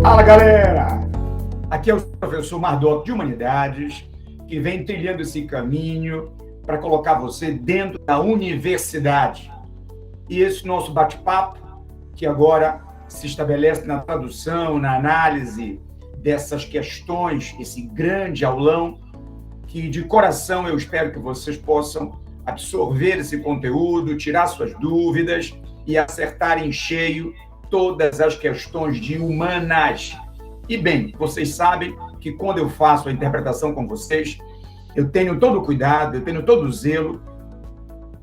Fala, galera! Aqui é o professor Mardoc de Humanidades, que vem trilhando esse caminho para colocar você dentro da universidade. E esse nosso bate-papo, que agora se estabelece na tradução, na análise dessas questões, esse grande aulão, que de coração eu espero que vocês possam absorver esse conteúdo, tirar suas dúvidas e acertar em cheio todas as questões de humanas. E bem, vocês sabem que quando eu faço a interpretação com vocês, eu tenho todo o cuidado, eu tenho todo o zelo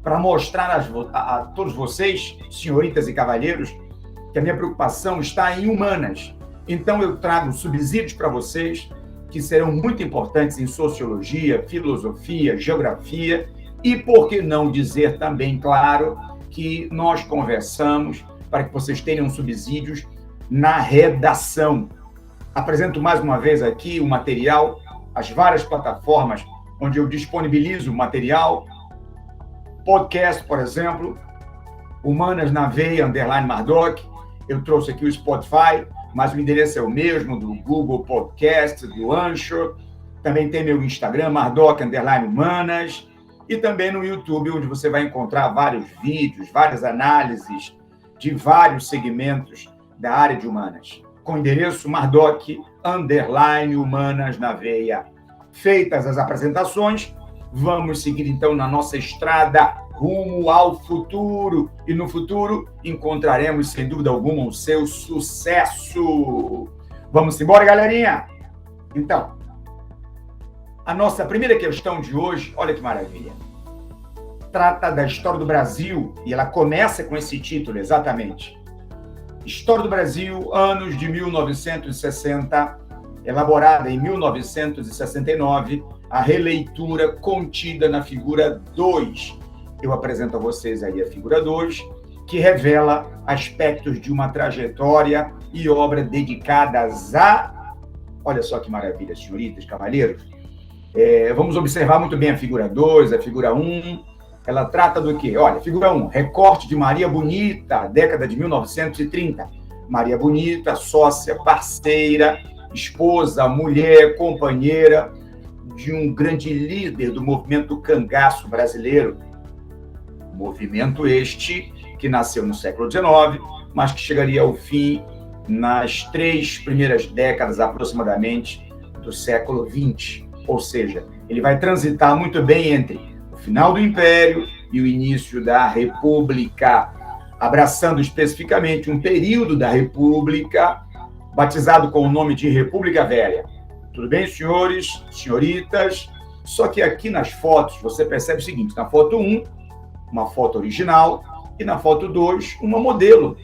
para mostrar a todos vocês, senhoritas e cavalheiros, que a minha preocupação está em humanas. Então eu trago subsídios para vocês que serão muito importantes em sociologia, filosofia, geografia e, por que não dizer também, claro, que nós conversamos para que vocês tenham subsídios na redação. Apresento mais uma vez aqui o material, as várias plataformas onde eu disponibilizo material, podcast, por exemplo, Humanas na Veia, _Mardoc, eu trouxe aqui o Spotify, mas o endereço é o mesmo, do Google Podcast, do Anchor, também tem meu Instagram, Mardoc _Humanas, e também no YouTube, onde você vai encontrar vários vídeos, várias análises de vários segmentos da área de humanas, com o endereço Mardoc _Humanas na Veia. Feitas as apresentações, vamos seguir então na nossa estrada rumo ao futuro. E no futuro encontraremos, sem dúvida alguma, o seu sucesso. Vamos embora, galerinha? Então, a nossa primeira questão de hoje, olha que maravilha, trata da história do Brasil, e ela começa com esse título, exatamente. História do Brasil, anos de 1960, elaborada em 1969, a releitura contida na figura 2. Eu apresento a vocês aí a figura 2, que revela aspectos de uma trajetória e obra dedicadas a... Olha só que maravilha, senhoritas, cavalheiros. Vamos observar muito bem a figura 2, a figura 1. Ela trata do quê? Olha, figura 1, recorte de Maria Bonita, década de 1930. Maria Bonita, sócia, parceira, esposa, mulher, companheira de um grande líder do movimento cangaço brasileiro. Movimento este que nasceu no século XIX, mas que chegaria ao fim nas 3 primeiras décadas, aproximadamente, do século XX. Ou seja, ele vai transitar muito bem entre o final do Império e o início da República, abraçando especificamente um período da República, batizado com o nome de República Velha. Tudo bem, senhores, senhoritas? Só que aqui nas fotos você percebe o seguinte: na foto 1, uma foto original, e na foto 2, uma modelo,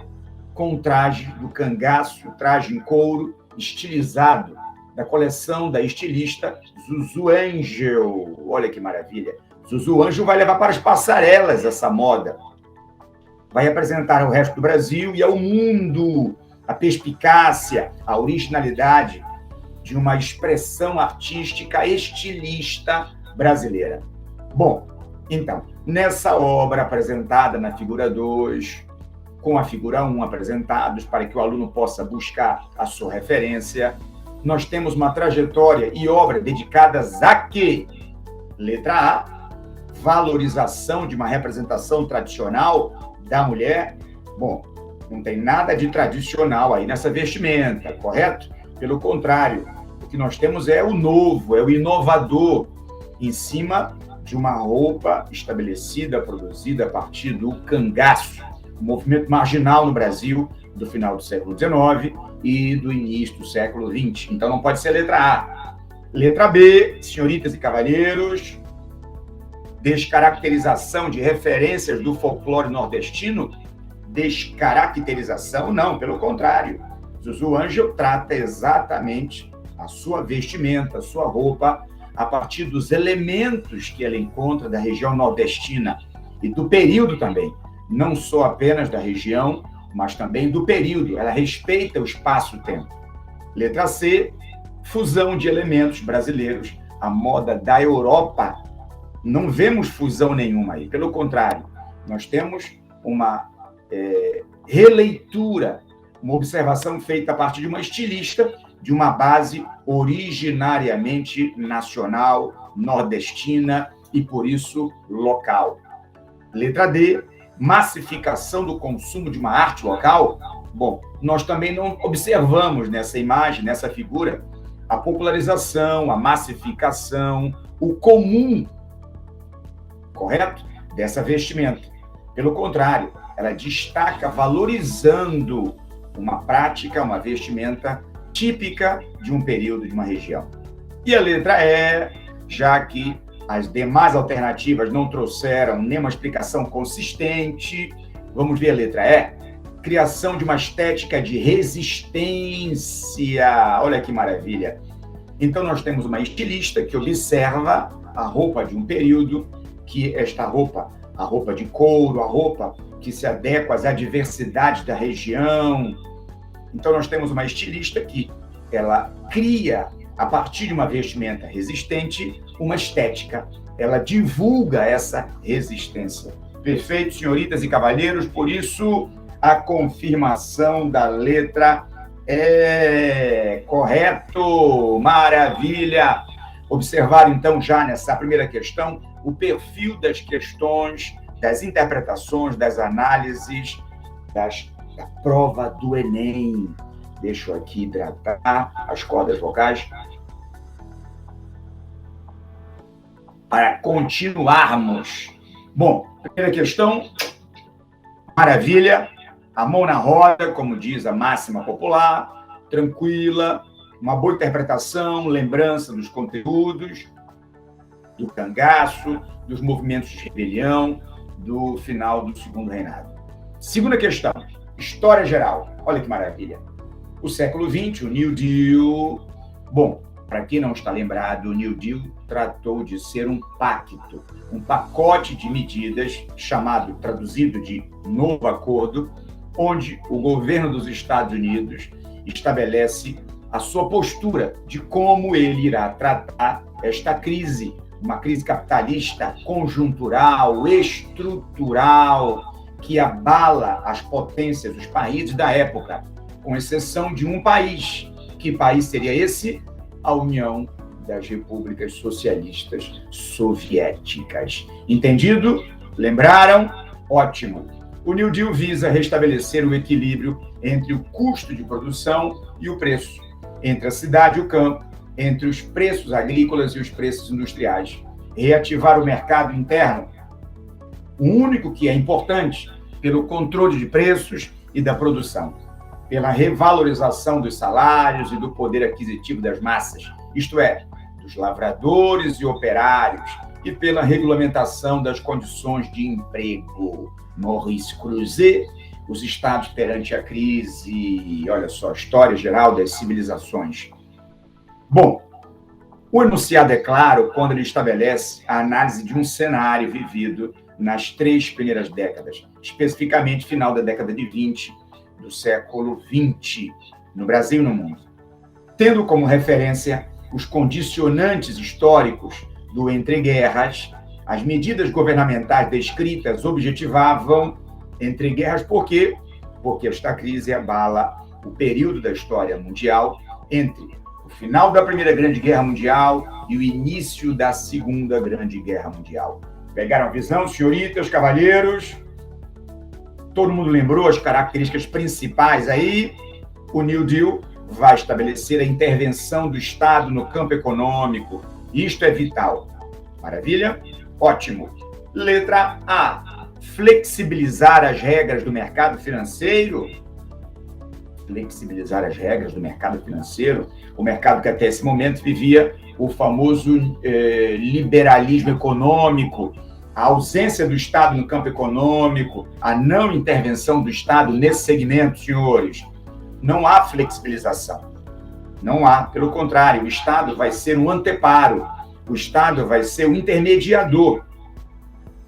com um traje do cangaço, traje em couro, estilizado, da coleção da estilista Zuzu Angel. Olha que maravilha. Zuzu Angel vai levar para as passarelas essa moda. Vai apresentar ao resto do Brasil e ao mundo a perspicácia, a originalidade de uma expressão artística estilista brasileira. Bom, então, nessa obra apresentada na figura 2, com a figura 1 apresentados, para que o aluno possa buscar a sua referência, nós temos uma trajetória e obra dedicadas a quê? Letra A, valorização de uma representação tradicional da mulher. Bom, não tem nada de tradicional aí nessa vestimenta, correto? Pelo contrário, o que nós temos é o novo, é o inovador, em cima de uma roupa estabelecida, produzida a partir do cangaço, um movimento marginal no Brasil do final do século XIX e do início do século XX. Então não pode ser letra A. Letra B, senhoritas e cavalheiros, descaracterização de referências do folclore nordestino. Descaracterização, não, pelo contrário. Zuzu Angel trata exatamente a sua vestimenta, a sua roupa, a partir dos elementos que ela encontra da região nordestina e do período também, não só apenas da região, mas também do período. Ela respeita o espaço-tempo. Letra C, fusão de elementos brasileiros, a moda da Europa. Não vemos fusão nenhuma aí, pelo contrário, nós temos uma releitura, uma observação feita a partir de uma estilista de uma base originariamente nacional, nordestina e, por isso, local. Letra D, massificação do consumo de uma arte local. Bom, nós também não observamos nessa imagem, nessa figura, a popularização, a massificação, o comum, correto? Dessa vestimenta. Pelo contrário, ela destaca valorizando uma prática, uma vestimenta típica de um período, de uma região. E a letra E, já que as demais alternativas não trouxeram nenhuma explicação consistente, vamos ver a letra E. Criação de uma estética de resistência. Olha que maravilha. Então, nós temos uma estilista que observa a roupa de um período, que esta roupa, a roupa de couro, a roupa que se adequa às adversidades da região. Então, nós temos uma estilista que ela cria, a partir de uma vestimenta resistente, uma estética. Ela divulga essa resistência. Perfeito, senhoritas e cavalheiros, por isso a confirmação da letra é correto, maravilha. Observar então já nessa primeira questão o perfil das questões, das interpretações, das análises, da prova do Enem. Deixa eu aqui hidratar as cordas vocais para continuarmos. Bom, primeira questão, maravilha. A mão na roda, como diz a máxima popular, tranquila, uma boa interpretação, lembrança dos conteúdos, do cangaço, dos movimentos de rebelião, do final do Segundo Reinado. Segunda questão, história geral. Olha que maravilha. O século XX, o New Deal. Bom, para quem não está lembrado, o New Deal tratou de ser um pacto, um pacote de medidas, traduzido de Novo Acordo, onde o governo dos Estados Unidos estabelece a sua postura de como ele irá tratar esta crise, uma crise capitalista conjuntural, estrutural, que abala as potências, os países da época, com exceção de um país. Que país seria esse? A União das Repúblicas Socialistas Soviéticas. Entendido? Lembraram? Ótimo. O New Deal visa restabelecer o equilíbrio entre o custo de produção e o preço, entre a cidade e o campo, entre os preços agrícolas e os preços industriais. Reativar o mercado interno, o único que é importante, pelo controle de preços e da produção, pela revalorização dos salários e do poder aquisitivo das massas, isto é, dos lavradores e operários, e pela regulamentação das condições de emprego. Maurice Cruzet, os estados perante a crise, olha só, história geral das civilizações. Bom, o enunciado é claro quando ele estabelece a análise de um cenário vivido nas 3 primeiras décadas, especificamente final da década de 20 do século 20, no Brasil e no mundo, tendo como referência os condicionantes históricos do entreguerras. As medidas governamentais descritas objetivavam entreguerras. Por quê? Porque esta crise abala o período da história mundial entre o final da Primeira Grande Guerra Mundial e o início da Segunda Grande Guerra Mundial. Pegaram a visão, senhoritas, cavalheiros? Todo mundo lembrou as características principais aí? O New Deal vai estabelecer a intervenção do Estado no campo econômico. Isto é vital. Maravilha? Ótimo. Letra A. Flexibilizar as regras do mercado financeiro. Flexibilizar as regras do mercado financeiro. O mercado que até esse momento vivia o famoso liberalismo econômico, a ausência do Estado no campo econômico, a não intervenção do Estado nesse segmento, senhores. Não há flexibilização. Não há. Pelo contrário, o Estado vai ser um anteparo. O Estado vai ser o intermediador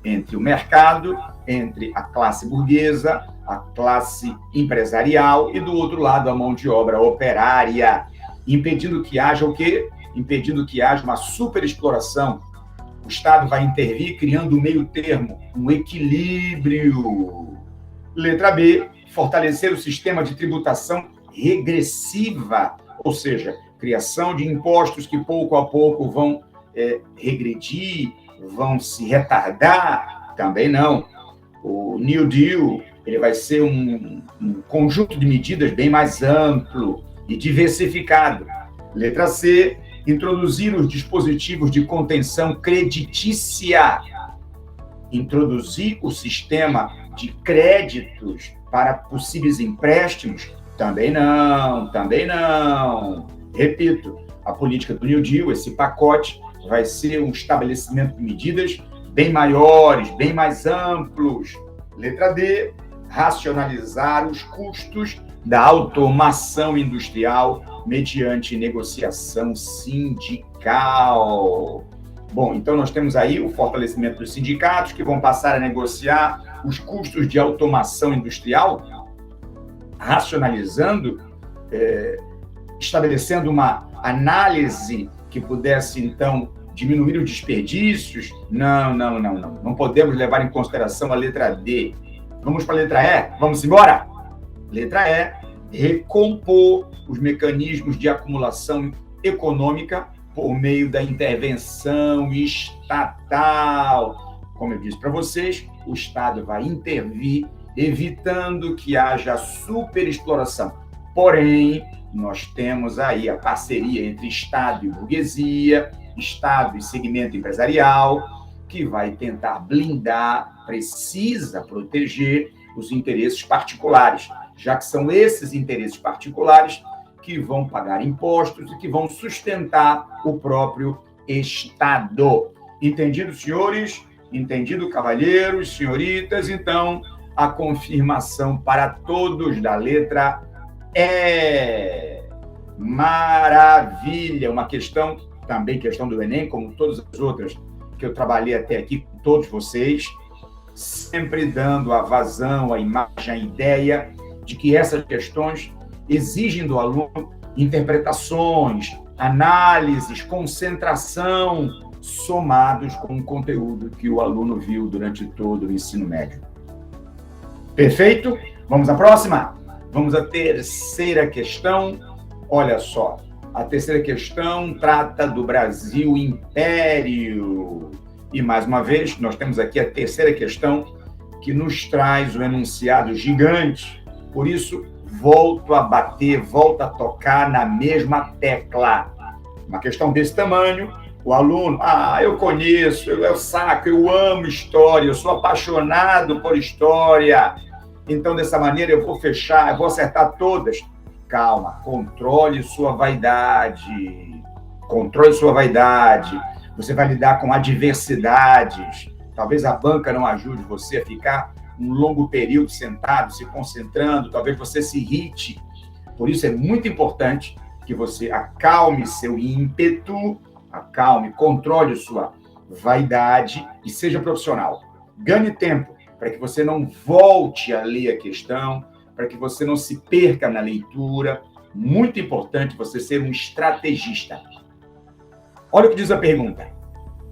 entre o mercado, entre a classe burguesa, a classe empresarial e, do outro lado, a mão de obra operária, impedindo que haja o quê? Impedindo que haja uma superexploração. O Estado vai intervir criando um meio termo, um equilíbrio. Letra B, fortalecer o sistema de tributação regressiva, ou seja, criação de impostos que pouco a pouco vão regredir, vão se retardar. Também não. O New Deal ele vai ser um conjunto de medidas bem mais amplo e diversificado. Letra C, introduzir os dispositivos de contenção creditícia. Introduzir o sistema de créditos para possíveis empréstimos. Também não, também não. Repito, a política do New Deal, esse pacote, vai ser um estabelecimento de medidas bem maiores, bem mais amplos. Letra D, racionalizar os custos da automação industrial mediante negociação sindical. Bom, então nós temos aí o fortalecimento dos sindicatos que vão passar a negociar os custos de automação industrial, racionalizando, estabelecendo uma análise que pudesse, então, diminuir os desperdícios. Não podemos levar em consideração a letra D. Vamos para a letra E? Vamos embora? Letra E, recompor os mecanismos de acumulação econômica por meio da intervenção estatal. Como eu disse para vocês, o Estado vai intervir, evitando que haja superexploração. Porém, nós temos aí a parceria entre Estado e burguesia, Estado e segmento empresarial, que vai tentar blindar, precisa proteger os interesses particulares, já que são esses interesses particulares que vão pagar impostos e que vão sustentar o próprio Estado. Entendido, senhores? Entendido, cavalheiros, senhoritas? Então, a confirmação para todos da letra E. Maravilha! Uma questão, também questão do Enem, como todas as outras que eu trabalhei até aqui com todos vocês, sempre dando a vazão, a imagem, a ideia de que essas questões exigem do aluno interpretações, análises, concentração, somados com o conteúdo que o aluno viu durante todo o ensino médio. Perfeito? Vamos à próxima? Vamos à terceira questão. Olha só, a terceira questão trata do Brasil Império. E, mais uma vez, nós temos aqui a terceira questão que nos traz o enunciado gigante. Por isso, volto a bater, volto a tocar na mesma tecla. Uma questão desse tamanho, o aluno, eu conheço, eu saco, eu amo história, eu sou apaixonado por história. Então, dessa maneira, eu vou fechar, eu vou acertar todas. Calma, controle sua vaidade. Controle sua vaidade. Você vai lidar com adversidades. Talvez a banca não ajude você a ficar um longo período sentado, se concentrando. Talvez você se irrite. Por isso é muito importante que você acalme seu ímpeto, acalme, controle sua vaidade e seja profissional. Ganhe tempo para que você não volte a ler a questão, para que você não se perca na leitura. Muito importante você ser um estrategista. Olha o que diz a pergunta.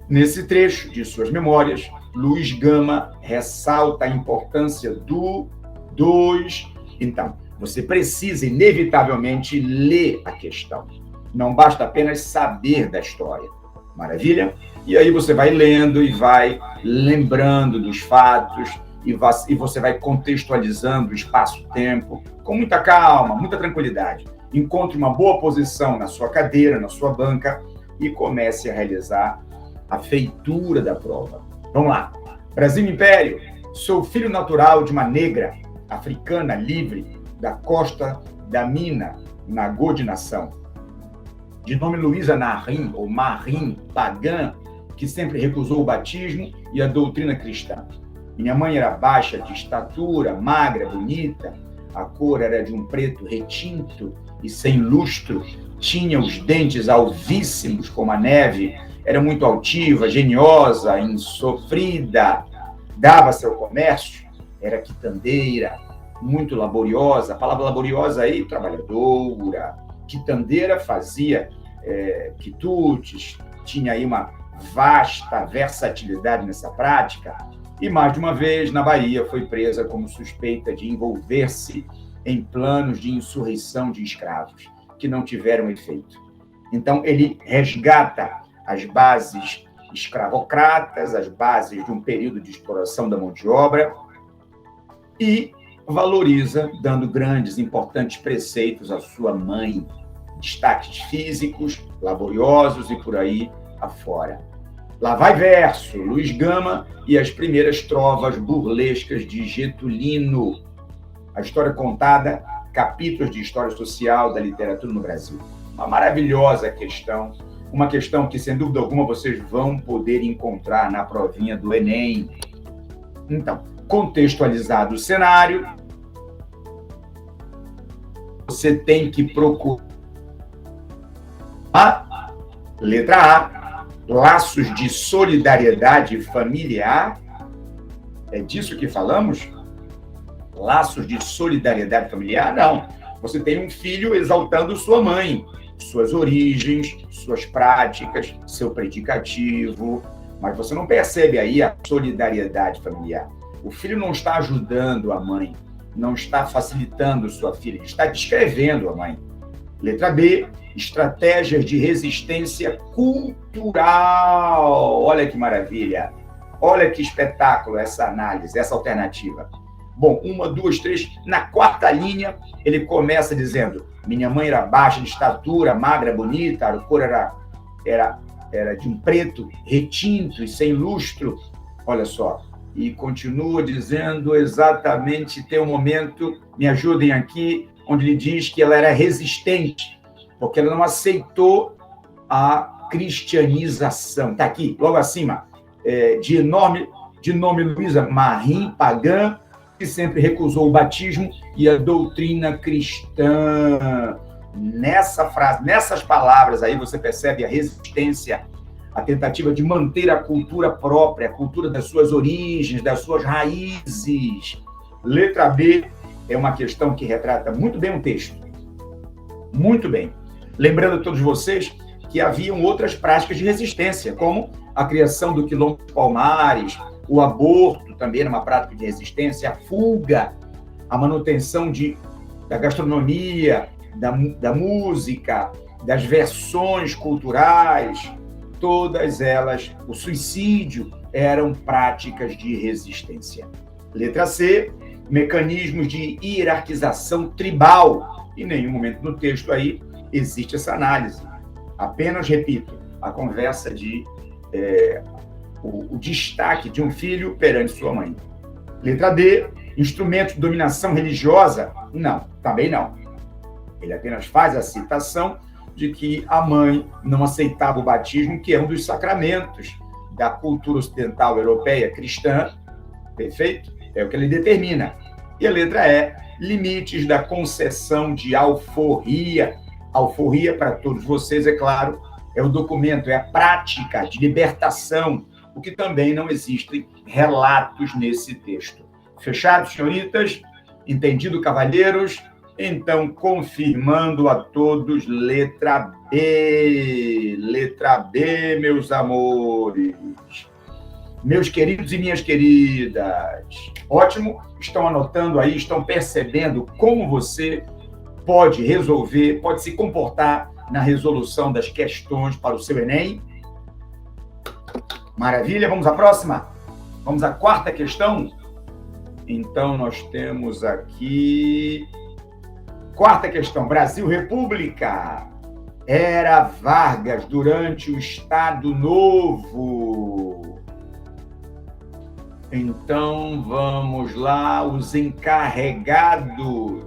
Nesse trecho de suas memórias, Luiz Gama ressalta a importância do 2. Então, você precisa inevitavelmente ler a questão. Não basta apenas saber da história. Maravilha? E aí você vai lendo e vai lembrando dos fatos e você vai contextualizando o espaço-tempo com muita calma, muita tranquilidade. Encontre uma boa posição na sua cadeira, na sua banca e comece a realizar a feitura da prova. Vamos lá. Brasil Império. Sou filho natural de uma negra africana livre da costa da Mina, na Nação. De nome Luísa Narim, ou Marim, pagã, que sempre recusou o batismo e a doutrina cristã. Minha mãe era baixa de estatura, magra, bonita, a cor era de um preto retinto e sem lustro, tinha os dentes alvíssimos como a neve, era muito altiva, geniosa, insofrida, dava seu comércio, era quitandeira, muito laboriosa, a palavra laboriosa aí, trabalhadora, quitandeira fazia quitutes, tinha aí uma vasta versatilidade nessa prática, e mais de uma vez, na Bahia, foi presa como suspeita de envolver-se em planos de insurreição de escravos, que não tiveram efeito. Então, ele resgata as bases escravocratas, as bases de um período de exploração da mão de obra, e valoriza, dando grandes, importantes preceitos à sua mãe, destaques físicos, laboriosos e por aí afora. Lá vai verso, Luiz Gama e as primeiras trovas burlescas de Getulino. A história contada, capítulos de história social da literatura no Brasil. Uma maravilhosa questão, uma questão que, sem dúvida alguma, vocês vão poder encontrar na provinha do Enem. Então, contextualizado o cenário, você tem que procurar a letra A, laços de solidariedade familiar. É disso que falamos? Laços de solidariedade familiar? Não. Você tem um filho exaltando sua mãe, suas origens, suas práticas, seu predicativo, mas você não percebe aí a solidariedade familiar. O filho não está ajudando a mãe, não está facilitando sua filha, ele está descrevendo a mãe. Letra B, estratégias de resistência cultural. Olha que maravilha, olha que espetáculo essa análise, essa alternativa. Bom, 1, 2, 3, na quarta linha, ele começa dizendo: minha mãe era baixa de estatura, magra, bonita, a cor era de um preto retinto e sem lustro. Olha só. E continua dizendo exatamente, tem um momento, me ajudem aqui, onde ele diz que ela era resistente, porque ela não aceitou a cristianização. Está aqui, logo acima, de nome Luísa Marim, pagã, que sempre recusou o batismo e a doutrina cristã. Nessa frase, nessas palavras aí, você percebe a resistência, a tentativa de manter a cultura própria, a cultura das suas origens, das suas raízes. Letra B é uma questão que retrata muito bem o texto. Muito bem. Lembrando a todos vocês que haviam outras práticas de resistência, como a criação do quilombo dos Palmares, o aborto também era uma prática de resistência, a fuga, a manutenção da gastronomia, da música, das versões culturais, todas elas, o suicídio, eram práticas de resistência. Letra C, mecanismos de hierarquização tribal. Em nenhum momento no texto aí existe essa análise. Apenas, repito, a conversa o destaque de um filho perante sua mãe. Letra D, instrumentos de dominação religiosa? Não, também não. Ele apenas faz a citação de que a mãe não aceitava o batismo, que é um dos sacramentos da cultura ocidental europeia cristã. Perfeito? É o que ele determina. E a letra E, limites da concessão de alforria. Alforria, para todos vocês, é claro, é o documento, é a prática de libertação, o que também não existem relatos nesse texto. Fechado, senhoritas? Entendido, cavalheiros? Então, confirmando a todos, letra B. Letra B, meus amores. Meus queridos e minhas queridas. Ótimo, estão anotando aí, estão percebendo como você pode resolver, pode se comportar na resolução das questões para o seu Enem. Maravilha, vamos à próxima? Vamos à quarta questão? Então, nós temos aqui... Quarta questão, Brasil República. Era Vargas durante o Estado Novo. Então, vamos lá, os encarregados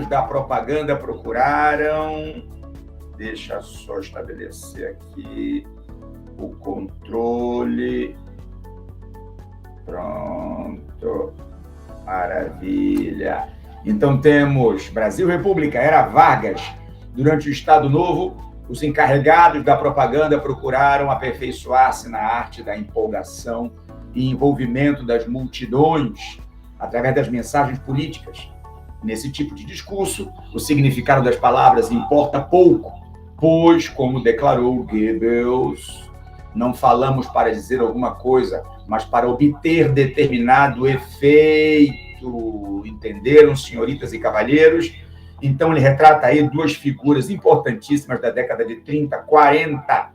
da propaganda procuraram... Deixa só estabelecer aqui o controle. Pronto. Maravilha. Então temos Brasil República, era Vargas. Durante o Estado Novo, os encarregados da propaganda procuraram aperfeiçoar-se na arte da empolgação e envolvimento das multidões através das mensagens políticas. Nesse tipo de discurso, o significado das palavras importa pouco, pois, como declarou Goebbels, não falamos para dizer alguma coisa, mas para obter determinado efeito. Entenderam, senhoritas e cavalheiros? Então, ele retrata aí duas figuras importantíssimas da década de 30, 40,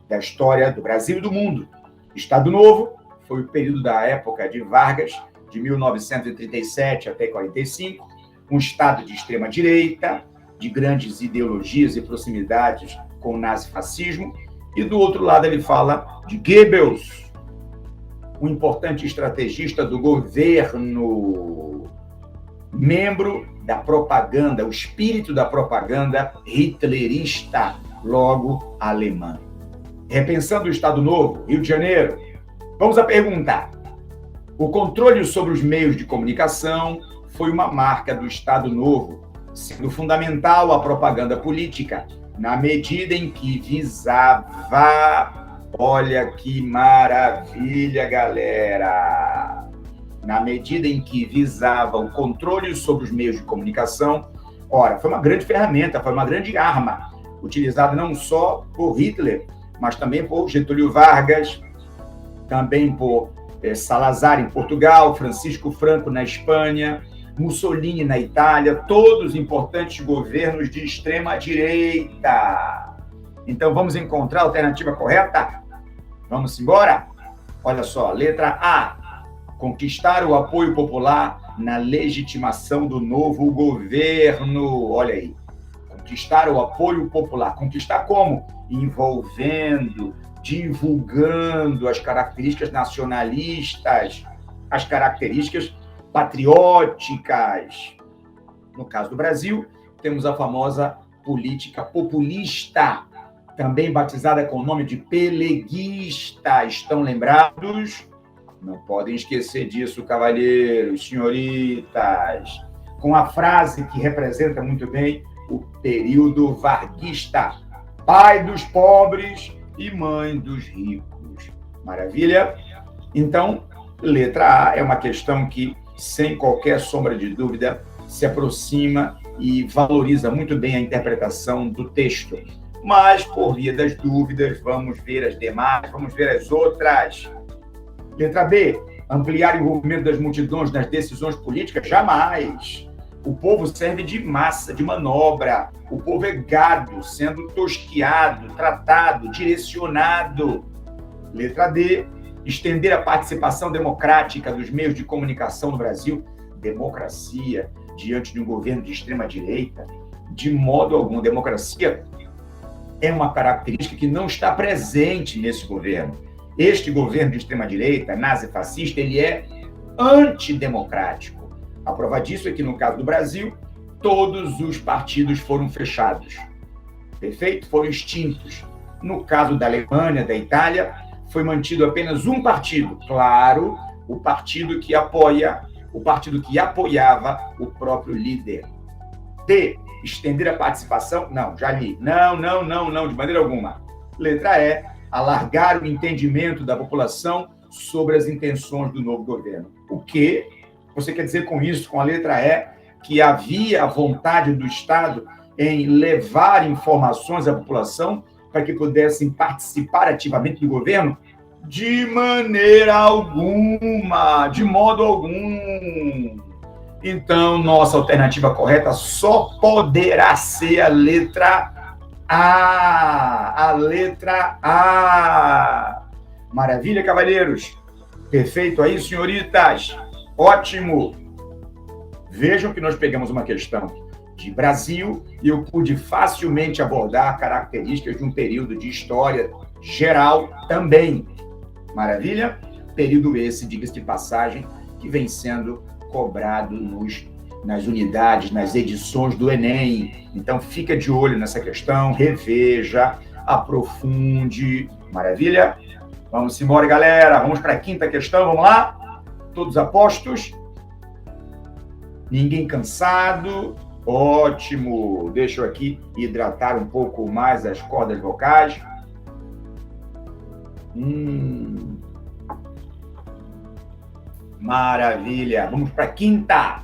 da história do Brasil e do mundo. Estado Novo foi o período da época de Vargas, de 1937 até 45, um Estado de extrema-direita, de grandes ideologias e proximidades com o nazifascismo, e do outro lado ele fala de Goebbels, um importante estrategista do governo, membro da propaganda, o espírito da propaganda hitlerista, logo alemã. Repensando o Estado Novo, Rio de Janeiro, vamos à pergunta. O controle sobre os meios de comunicação foi uma marca do Estado Novo, sendo fundamental a propaganda política, na medida em que visava... Olha que maravilha, galera! Na medida em que visava o controle sobre os meios de comunicação, ora, foi uma grande ferramenta, foi uma grande arma, utilizada não só por Hitler, mas também por Getúlio Vargas, também por Salazar em Portugal, Francisco Franco na Espanha, Mussolini na Itália, todos importantes governos de extrema-direita. Então, vamos encontrar a alternativa correta? Vamos embora? Olha só, letra A. Conquistar o apoio popular na legitimação do novo governo. Olha aí. Conquistar o apoio popular. Conquistar como? Envolvendo, divulgando as características nacionalistas, as características patrióticas. No caso do Brasil, temos a famosa política populista, também batizada com o nome de peleguista. Estão lembrados? Não podem esquecer disso, cavalheiros, senhoritas. Com a frase que representa muito bem o período varguista: pai dos pobres e mãe dos ricos. Maravilha? Então, letra A é uma questão que, sem qualquer sombra de dúvida, se aproxima e valoriza muito bem a interpretação do texto. Mas, por via das dúvidas, vamos ver as demais, vamos ver as outras. Letra B, ampliar o envolvimento das multidões nas decisões políticas? Jamais. O povo serve de massa, de manobra. O povo é gado, sendo tosqueado, tratado, direcionado. Letra D, estender a participação democrática dos meios de comunicação no Brasil. Democracia diante de um governo de extrema-direita? De modo algum. Democracia é uma característica que não está presente nesse governo. Este governo de extrema-direita, nazifascista, ele é antidemocrático. A prova disso é que, no caso do Brasil, todos os partidos foram fechados. Perfeito? Foram extintos. No caso da Alemanha, da Itália, foi mantido apenas um partido. Claro, o partido que apoiava o próprio líder. D, estender a participação? Não, já li. Não, de maneira alguma. Letra E, alargar o entendimento da população sobre as intenções do novo governo. O que você quer dizer com isso, com a letra E, que havia a vontade do Estado em levar informações à população para que pudessem participar ativamente do governo? De maneira alguma, de modo algum. Então, nossa alternativa correta só poderá ser a letra A. A letra A. Maravilha, cavalheiros? Perfeito aí, senhoritas? Ótimo! Vejam que nós pegamos uma questão de Brasil e eu pude facilmente abordar características de um período de história geral também. Maravilha? Período esse, diga-se de passagem, que vem sendo cobrado nas unidades, nas edições do Enem. Então, fica de olho nessa questão, reveja, aprofunde. Maravilha? Vamos embora, galera. Vamos para a quinta questão, vamos lá? Todos a postos? Ninguém cansado? Ótimo! Deixa eu aqui hidratar um pouco mais as cordas vocais. Maravilha! Vamos para a quinta.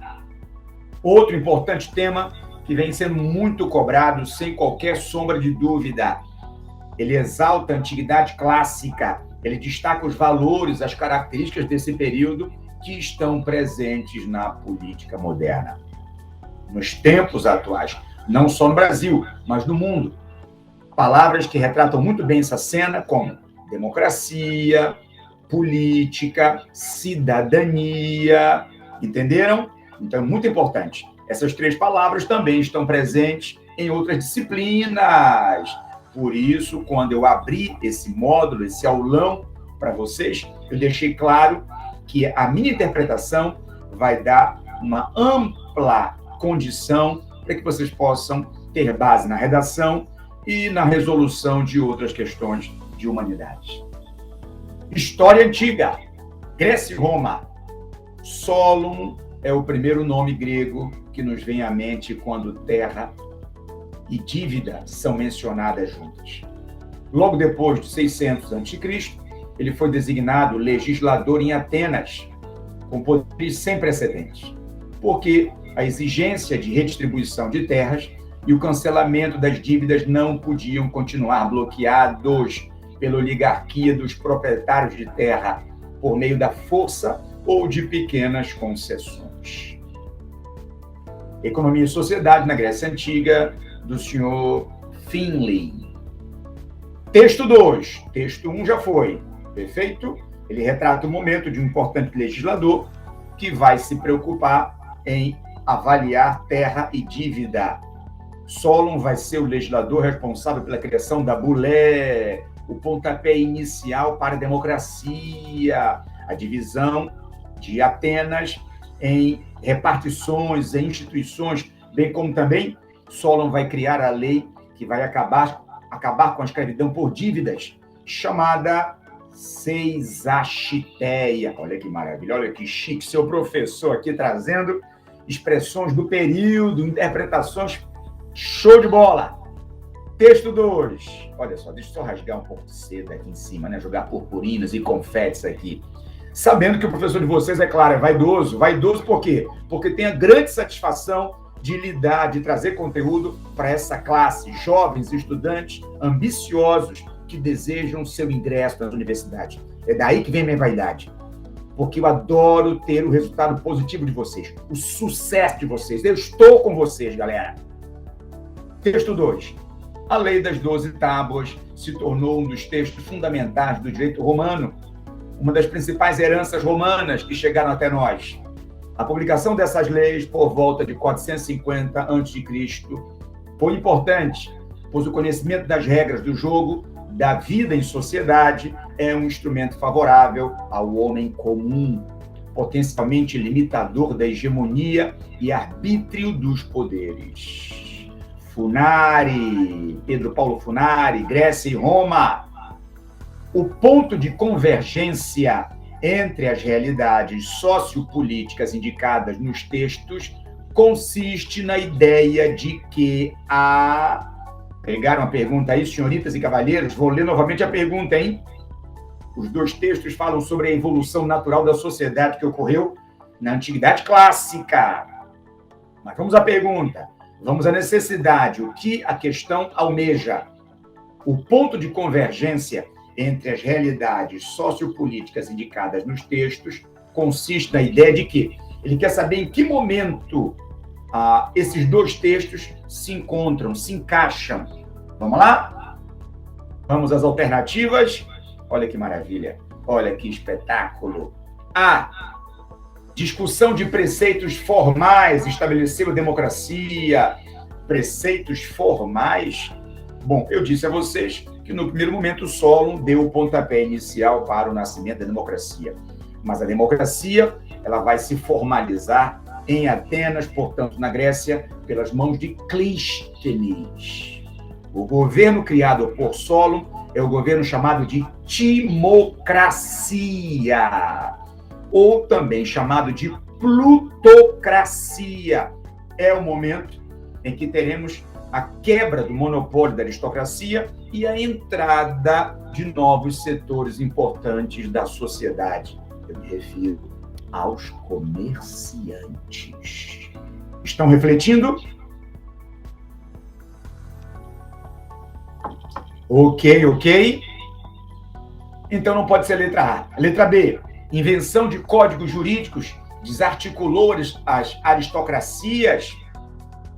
Outro importante tema que vem sendo muito cobrado, sem qualquer sombra de dúvida. ele exalta a antiguidade clássica, ele destaca os valores, as características desse período que estão presentes na política moderna. Nos tempos atuais, não só no Brasil, mas no mundo. Palavras que retratam muito bem essa cena, como democracia, política, cidadania, entenderam? Então, é muito importante. Essas 3 palavras também estão presentes em outras disciplinas. Por isso, quando eu abri esse módulo, esse aulão para vocês, eu deixei claro que a minha interpretação vai dar uma ampla condição para que vocês possam ter base na redação e na resolução de outras questões de humanidades. História antiga, Grécia e Roma. Solon é o primeiro nome grego que nos vem à mente quando terra e dívida são mencionadas juntas. Logo depois de 600 a.C., ele foi designado legislador em Atenas, com poderes sem precedentes, porque a exigência de redistribuição de terras e o cancelamento das dívidas não podiam continuar bloqueados pela oligarquia dos proprietários de terra por meio da força ou de pequenas concessões. Economia e Sociedade na Grécia Antiga, do senhor Finlay. Texto 2. Texto 1 já foi. Perfeito? Ele retrata o momento de um importante legislador que vai se preocupar em avaliar terra e dívida. Solon vai ser o legislador responsável pela criação da bulé, o pontapé inicial para a democracia, a divisão de Atenas em repartições, em instituições, bem como também Solon vai criar a lei que vai acabar com a escravidão por dívidas, chamada Seisachiteia. Olha que maravilha, olha que chique, seu professor aqui trazendo expressões do período, interpretações, show de bola. Texto 2. Olha só, deixa eu só rasgar um pouco de seda aqui em cima, né? Jogar purpurinas e confetes aqui. Sabendo que o professor de vocês, é claro, é vaidoso. Vaidoso por quê? Porque tem a grande satisfação de lidar, de trazer conteúdo para essa classe, jovens estudantes ambiciosos que desejam seu ingresso nas universidades. É daí que vem a minha vaidade. Porque eu adoro ter o resultado positivo de vocês, o sucesso de vocês. Eu estou com vocês, galera. Texto 2. A Lei das 12 Tábuas se tornou um dos textos fundamentais do direito romano, uma das principais heranças romanas que chegaram até nós. A publicação dessas leis, por volta de 450 a.C., foi importante, pois o conhecimento das regras do jogo, da vida em sociedade, é um instrumento favorável ao homem comum, potencialmente limitador da hegemonia e arbítrio dos poderes. Funari, Pedro Paulo Funari, Grécia e Roma. O ponto de convergência entre as realidades sociopolíticas indicadas nos textos consiste na ideia de que a... Pegaram a pergunta aí, senhoritas e cavalheiros? Vou ler novamente a pergunta, hein? Os 2 textos falam sobre a evolução natural da sociedade que ocorreu na Antiguidade Clássica. Mas vamos à pergunta. Vamos à necessidade. O que a questão almeja? O ponto de convergência entre as realidades sociopolíticas indicadas nos textos consiste na ideia de que ele quer saber em que momento esses 2 textos se encontram, se encaixam. Vamos lá? Vamos às alternativas? Olha que maravilha, olha que espetáculo. A. Discussão de preceitos formais estabeleceu a democracia. Preceitos formais? Bom, eu disse a vocês que no primeiro momento Solon deu o pontapé inicial para o nascimento da democracia. Mas a democracia ela vai se formalizar em Atenas, portanto, na Grécia, pelas mãos de Clístenes. O governo criado por Solon é o governo chamado de timocracia, ou também chamado de plutocracia. É o momento em que teremos a quebra do monopólio da aristocracia e a entrada de novos setores importantes da sociedade. Eu me refiro aos comerciantes. Estão refletindo? Ok. Então não pode ser a letra A. A letra B, invenção de códigos jurídicos desarticulou as aristocracias.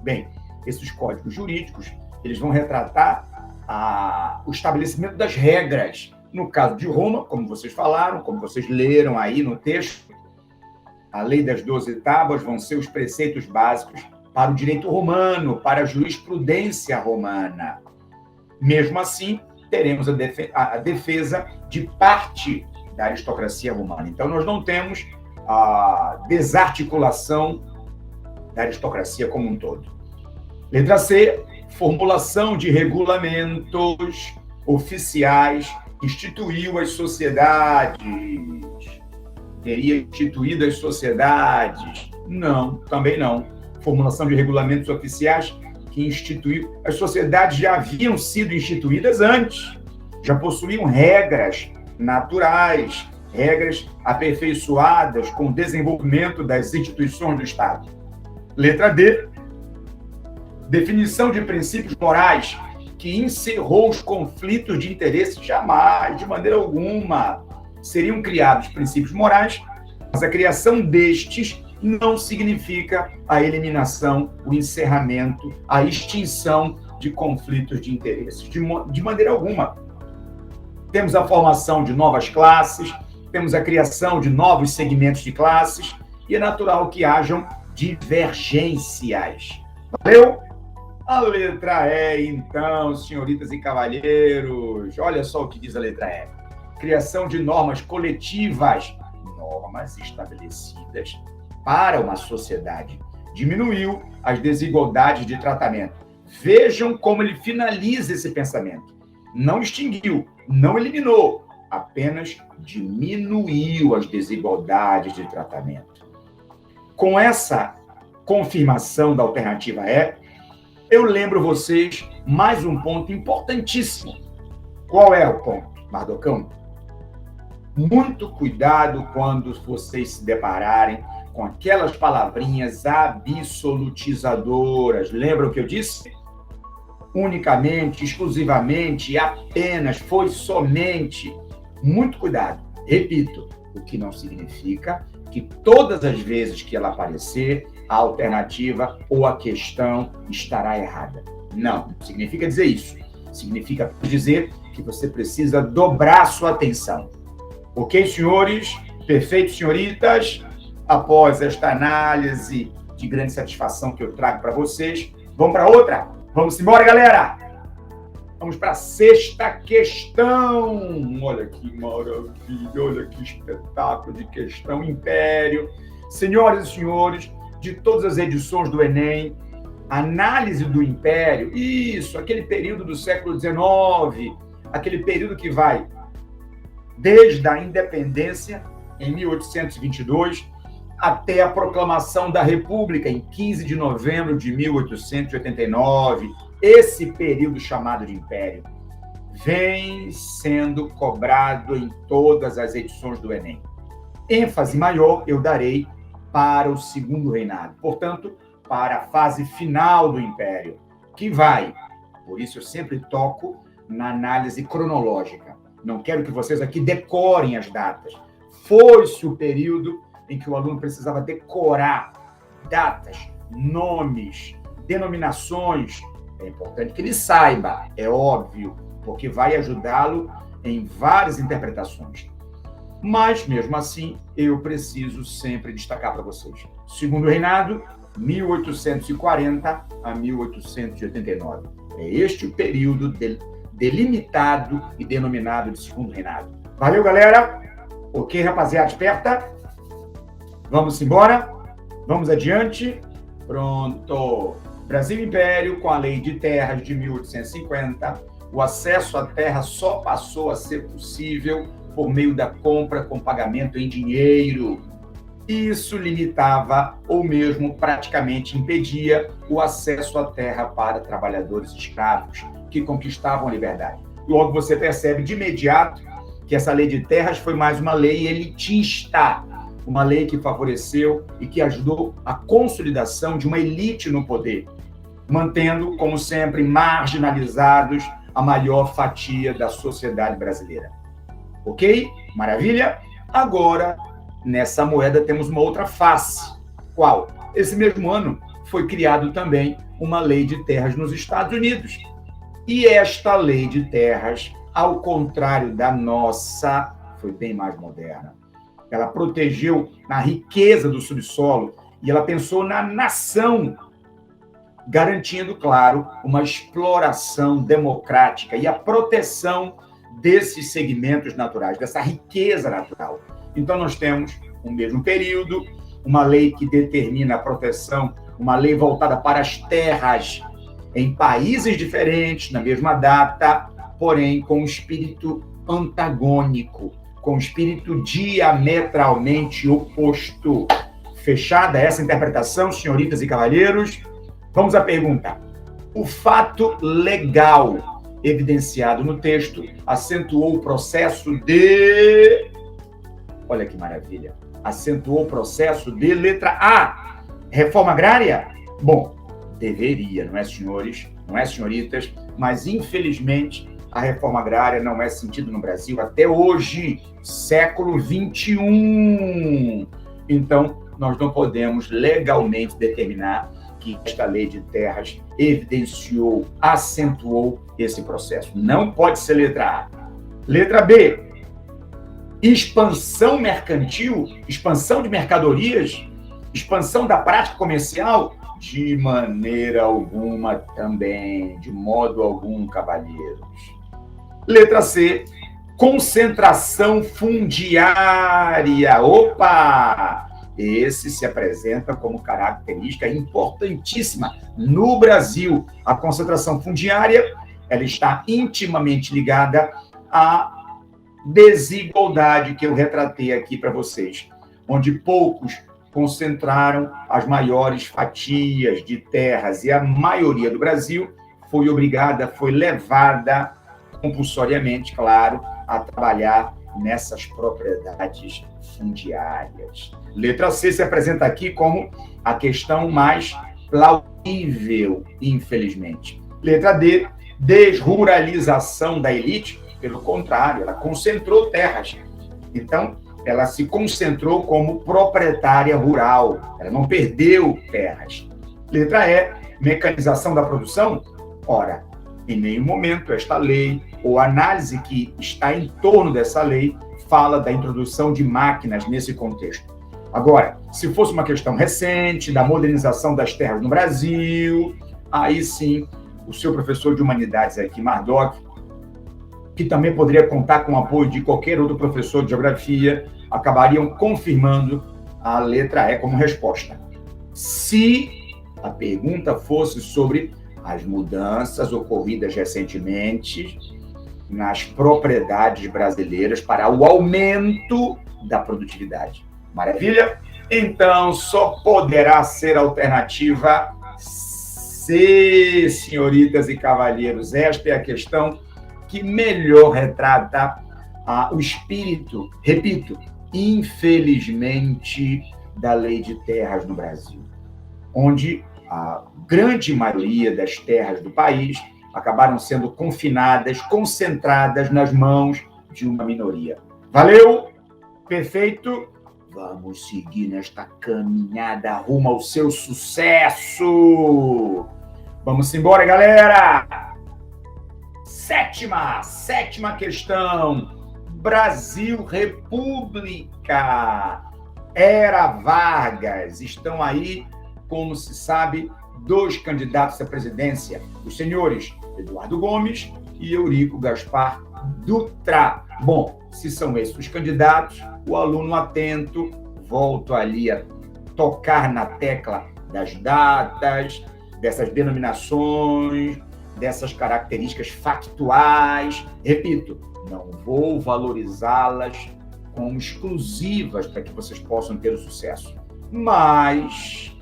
Bem, esses códigos jurídicos, eles vão retratar o estabelecimento das regras. No caso de Roma, como vocês falaram, como vocês leram aí no texto, a lei das 12 tábuas vão ser os preceitos básicos para o direito romano, para a jurisprudência romana. Mesmo assim, teremos a defesa de parte da aristocracia romana. Então, nós não temos a desarticulação da aristocracia como um todo. Letra C, formulação de regulamentos oficiais, instituiu as sociedades. Teria instituído as sociedades? Não, também não. Formulação de regulamentos oficiais que instituiu. As sociedades já haviam sido instituídas antes, já possuíam regras naturais, regras aperfeiçoadas com o desenvolvimento das instituições do Estado. Letra D, definição de princípios morais que encerrou os conflitos de interesse. Jamais, de maneira alguma, seriam criados princípios morais, mas a criação destes não significa a eliminação, o encerramento, a extinção de conflitos de interesses. De maneira alguma. Temos a formação de novas classes, temos a criação de novos segmentos de classes, e é natural que hajam divergências. Valeu? A letra E, então, senhoritas e cavalheiros. Olha só o que diz a letra E. Criação de normas coletivas, normas estabelecidas para uma sociedade. Diminuiu as desigualdades de tratamento. Vejam como ele finaliza esse pensamento. Não extinguiu, não eliminou, apenas diminuiu as desigualdades de tratamento. Com essa confirmação da alternativa E, eu lembro vocês mais um ponto importantíssimo. Qual é o ponto, Mardocão? Muito cuidado quando vocês se depararem com aquelas palavrinhas absolutizadoras. Lembram o que eu disse? Unicamente, exclusivamente, apenas, foi somente. Muito cuidado. Repito, o que não significa que todas as vezes que ela aparecer, a alternativa ou a questão estará errada. Não significa dizer isso. Significa dizer que você precisa dobrar sua atenção. Ok, senhores? Perfeito, senhoritas? Após esta análise de grande satisfação que eu trago para vocês, vamos para outra? Vamos embora, galera! Vamos para a sexta questão. Olha que maravilha, olha que espetáculo de questão. Império. Senhoras e senhores, de todas as edições do Enem, análise do Império, isso, aquele período do século XIX, aquele período que vai desde a independência, em 1822, até a proclamação da República, em 15 de novembro de 1889, esse período chamado de Império, vem sendo cobrado em todas as edições do Enem. ênfase maior eu darei para o segundo reinado, portanto, para a fase final do Império, que vai, por isso eu sempre toco na análise cronológica. Não quero que vocês aqui decorem as datas. Foi-se o período em que o aluno precisava decorar datas, nomes, denominações. É importante que ele saiba, é óbvio, porque vai ajudá-lo em várias interpretações. Mas, mesmo assim, eu preciso sempre destacar para vocês. Segundo reinado, 1840 a 1889. É este o período delimitado e denominado de segundo reinado. Valeu, galera? Ok, rapaziada, esperta? Vamos embora? Vamos adiante? Pronto. Brasil Império, com a Lei de Terras de 1850, o acesso à terra só passou a ser possível por meio da compra com pagamento em dinheiro. Isso limitava ou mesmo praticamente impedia o acesso à terra para trabalhadores escravos que conquistavam a liberdade. Logo você percebe de imediato que essa lei de terras foi mais uma lei elitista, uma lei que favoreceu e que ajudou a consolidação de uma elite no poder, mantendo, como sempre, marginalizados a maior fatia da sociedade brasileira. Ok? Maravilha? Agora, nessa moeda temos uma outra face. Qual? Esse mesmo ano foi criado também uma lei de terras nos Estados Unidos. E esta lei de terras, ao contrário da nossa, foi bem mais moderna. Ela protegeu a riqueza do subsolo e ela pensou na nação, garantindo, claro, uma exploração democrática e a proteção desses segmentos naturais, dessa riqueza natural. Então, nós temos, no mesmo período, uma lei que determina a proteção, uma lei voltada para as terras em países diferentes, na mesma data, porém com um espírito antagônico, com um espírito diametralmente oposto. Fechada essa interpretação, senhoritas e cavalheiros, vamos à pergunta. O fato legal evidenciado no texto acentuou o processo de... Olha que maravilha. Acentuou o processo de letra A. Reforma agrária? Bom, deveria, não é, senhores? Não é, senhoritas? Mas, infelizmente, a reforma agrária não é sentida no Brasil até hoje, século XXI. Então, nós não podemos legalmente determinar que esta lei de terras evidenciou, acentuou esse processo. Não pode ser letra A. Letra B. Expansão mercantil, expansão de mercadorias, expansão da prática comercial? De maneira alguma também, de modo algum, cavalheiros. Letra C. Concentração fundiária. Opa! Esse se apresenta como característica importantíssima no Brasil. A concentração fundiária, ela está intimamente ligada à desigualdade que eu retratei aqui para vocês, onde poucos concentraram as maiores fatias de terras e a maioria do Brasil foi obrigada, foi levada compulsoriamente, claro, a trabalhar nessas propriedades fundiárias. Letra C se apresenta aqui como a questão mais plausível, infelizmente. Letra D, desruralização da elite. Pelo contrário, ela concentrou terras. Então, ela se concentrou como proprietária rural. Ela não perdeu terras. Letra E, mecanização da produção. Ora, em nenhum momento esta lei ou a análise que está em torno dessa lei fala da introdução de máquinas nesse contexto. Agora, se fosse uma questão recente da modernização das terras no Brasil, aí sim, o seu professor de humanidades aqui, Mardoc, que também poderia contar com o apoio de qualquer outro professor de geografia, acabariam confirmando a letra E como resposta. Se a pergunta fosse sobre as mudanças ocorridas recentemente nas propriedades brasileiras para o aumento da produtividade. Maravilha? Então, só poderá ser alternativa C, senhoritas e cavalheiros. Esta é a questão que melhor retrata o espírito, repito, infelizmente, da lei de terras no Brasil, onde a grande maioria das terras do país acabaram sendo confinadas, concentradas nas mãos de uma minoria. Valeu? Perfeito? Vamos seguir nesta caminhada rumo ao seu sucesso. Vamos embora, galera! Sétima questão. Brasil República. Era Vargas. Estão aí, como se sabe, dois candidatos à presidência, os senhores Eduardo Gomes e Eurico Gaspar Dutra. Bom, se são esses os candidatos, o aluno atento, volto ali a tocar na tecla das datas, dessas denominações, dessas características factuais. Repito, não vou valorizá-las como exclusivas para que vocês possam ter o sucesso, mas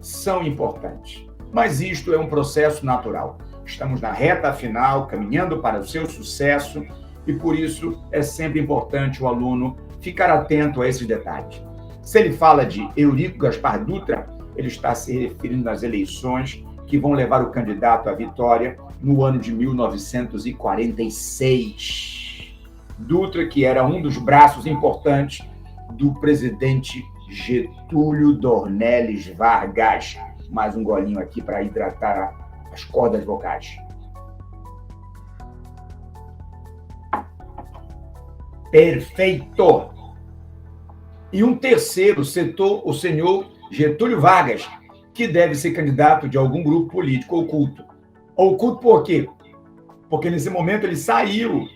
são importantes. Mas isto é um processo natural. Estamos na reta final, caminhando para o seu sucesso, e por isso é sempre importante o aluno ficar atento a esses detalhes. Se ele fala de Eurico Gaspar Dutra, ele está se referindo às eleições que vão levar o candidato à vitória no ano de 1946. Dutra, que era um dos braços importantes do presidente Getúlio Dornelles Vargas. Mais um golinho aqui para hidratar as cordas vocais. Perfeito! E um terceiro setor, o senhor Getúlio Vargas, que deve ser candidato de algum grupo político oculto. Oculto por quê? Porque nesse momento ele saiu.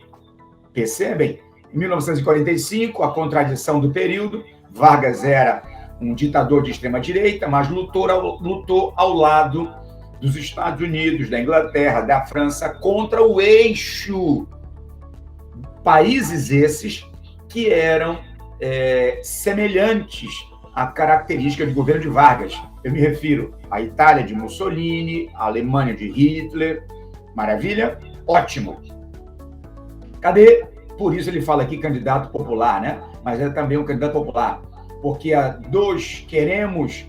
Percebem? Em 1945, a contradição do período, Vargas era um ditador de extrema-direita, mas lutou ao lado dos Estados Unidos, da Inglaterra, da França, contra o eixo. Países esses que eram semelhantes à característica do governo de Vargas. Eu me refiro à Itália de Mussolini, à Alemanha de Hitler. Maravilha? Ótimo. Cadê? Por isso ele fala aqui candidato popular, né? Mas é também um candidato popular. Porque a dos queremos,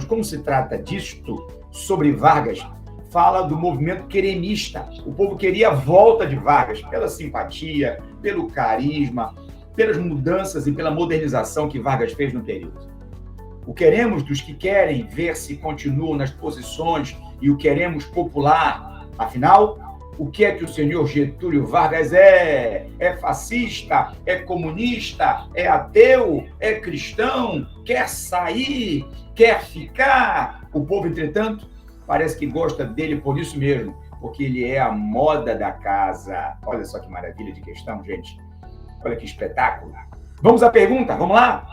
como se trata disto sobre Vargas, fala do movimento queremista. O povo queria a volta de Vargas pela simpatia, pelo carisma, pelas mudanças e pela modernização que Vargas fez no período. O queremos dos que querem ver se continuam nas posições e o queremos popular. Afinal, o que é que o senhor Getúlio Vargas é? É fascista? É comunista? É ateu? É cristão? Quer sair? Quer ficar? O povo, entretanto, parece que gosta dele por isso mesmo, porque ele é a moda da casa. Olha só que maravilha de questão, gente. Olha que espetáculo. Vamos à pergunta, vamos lá?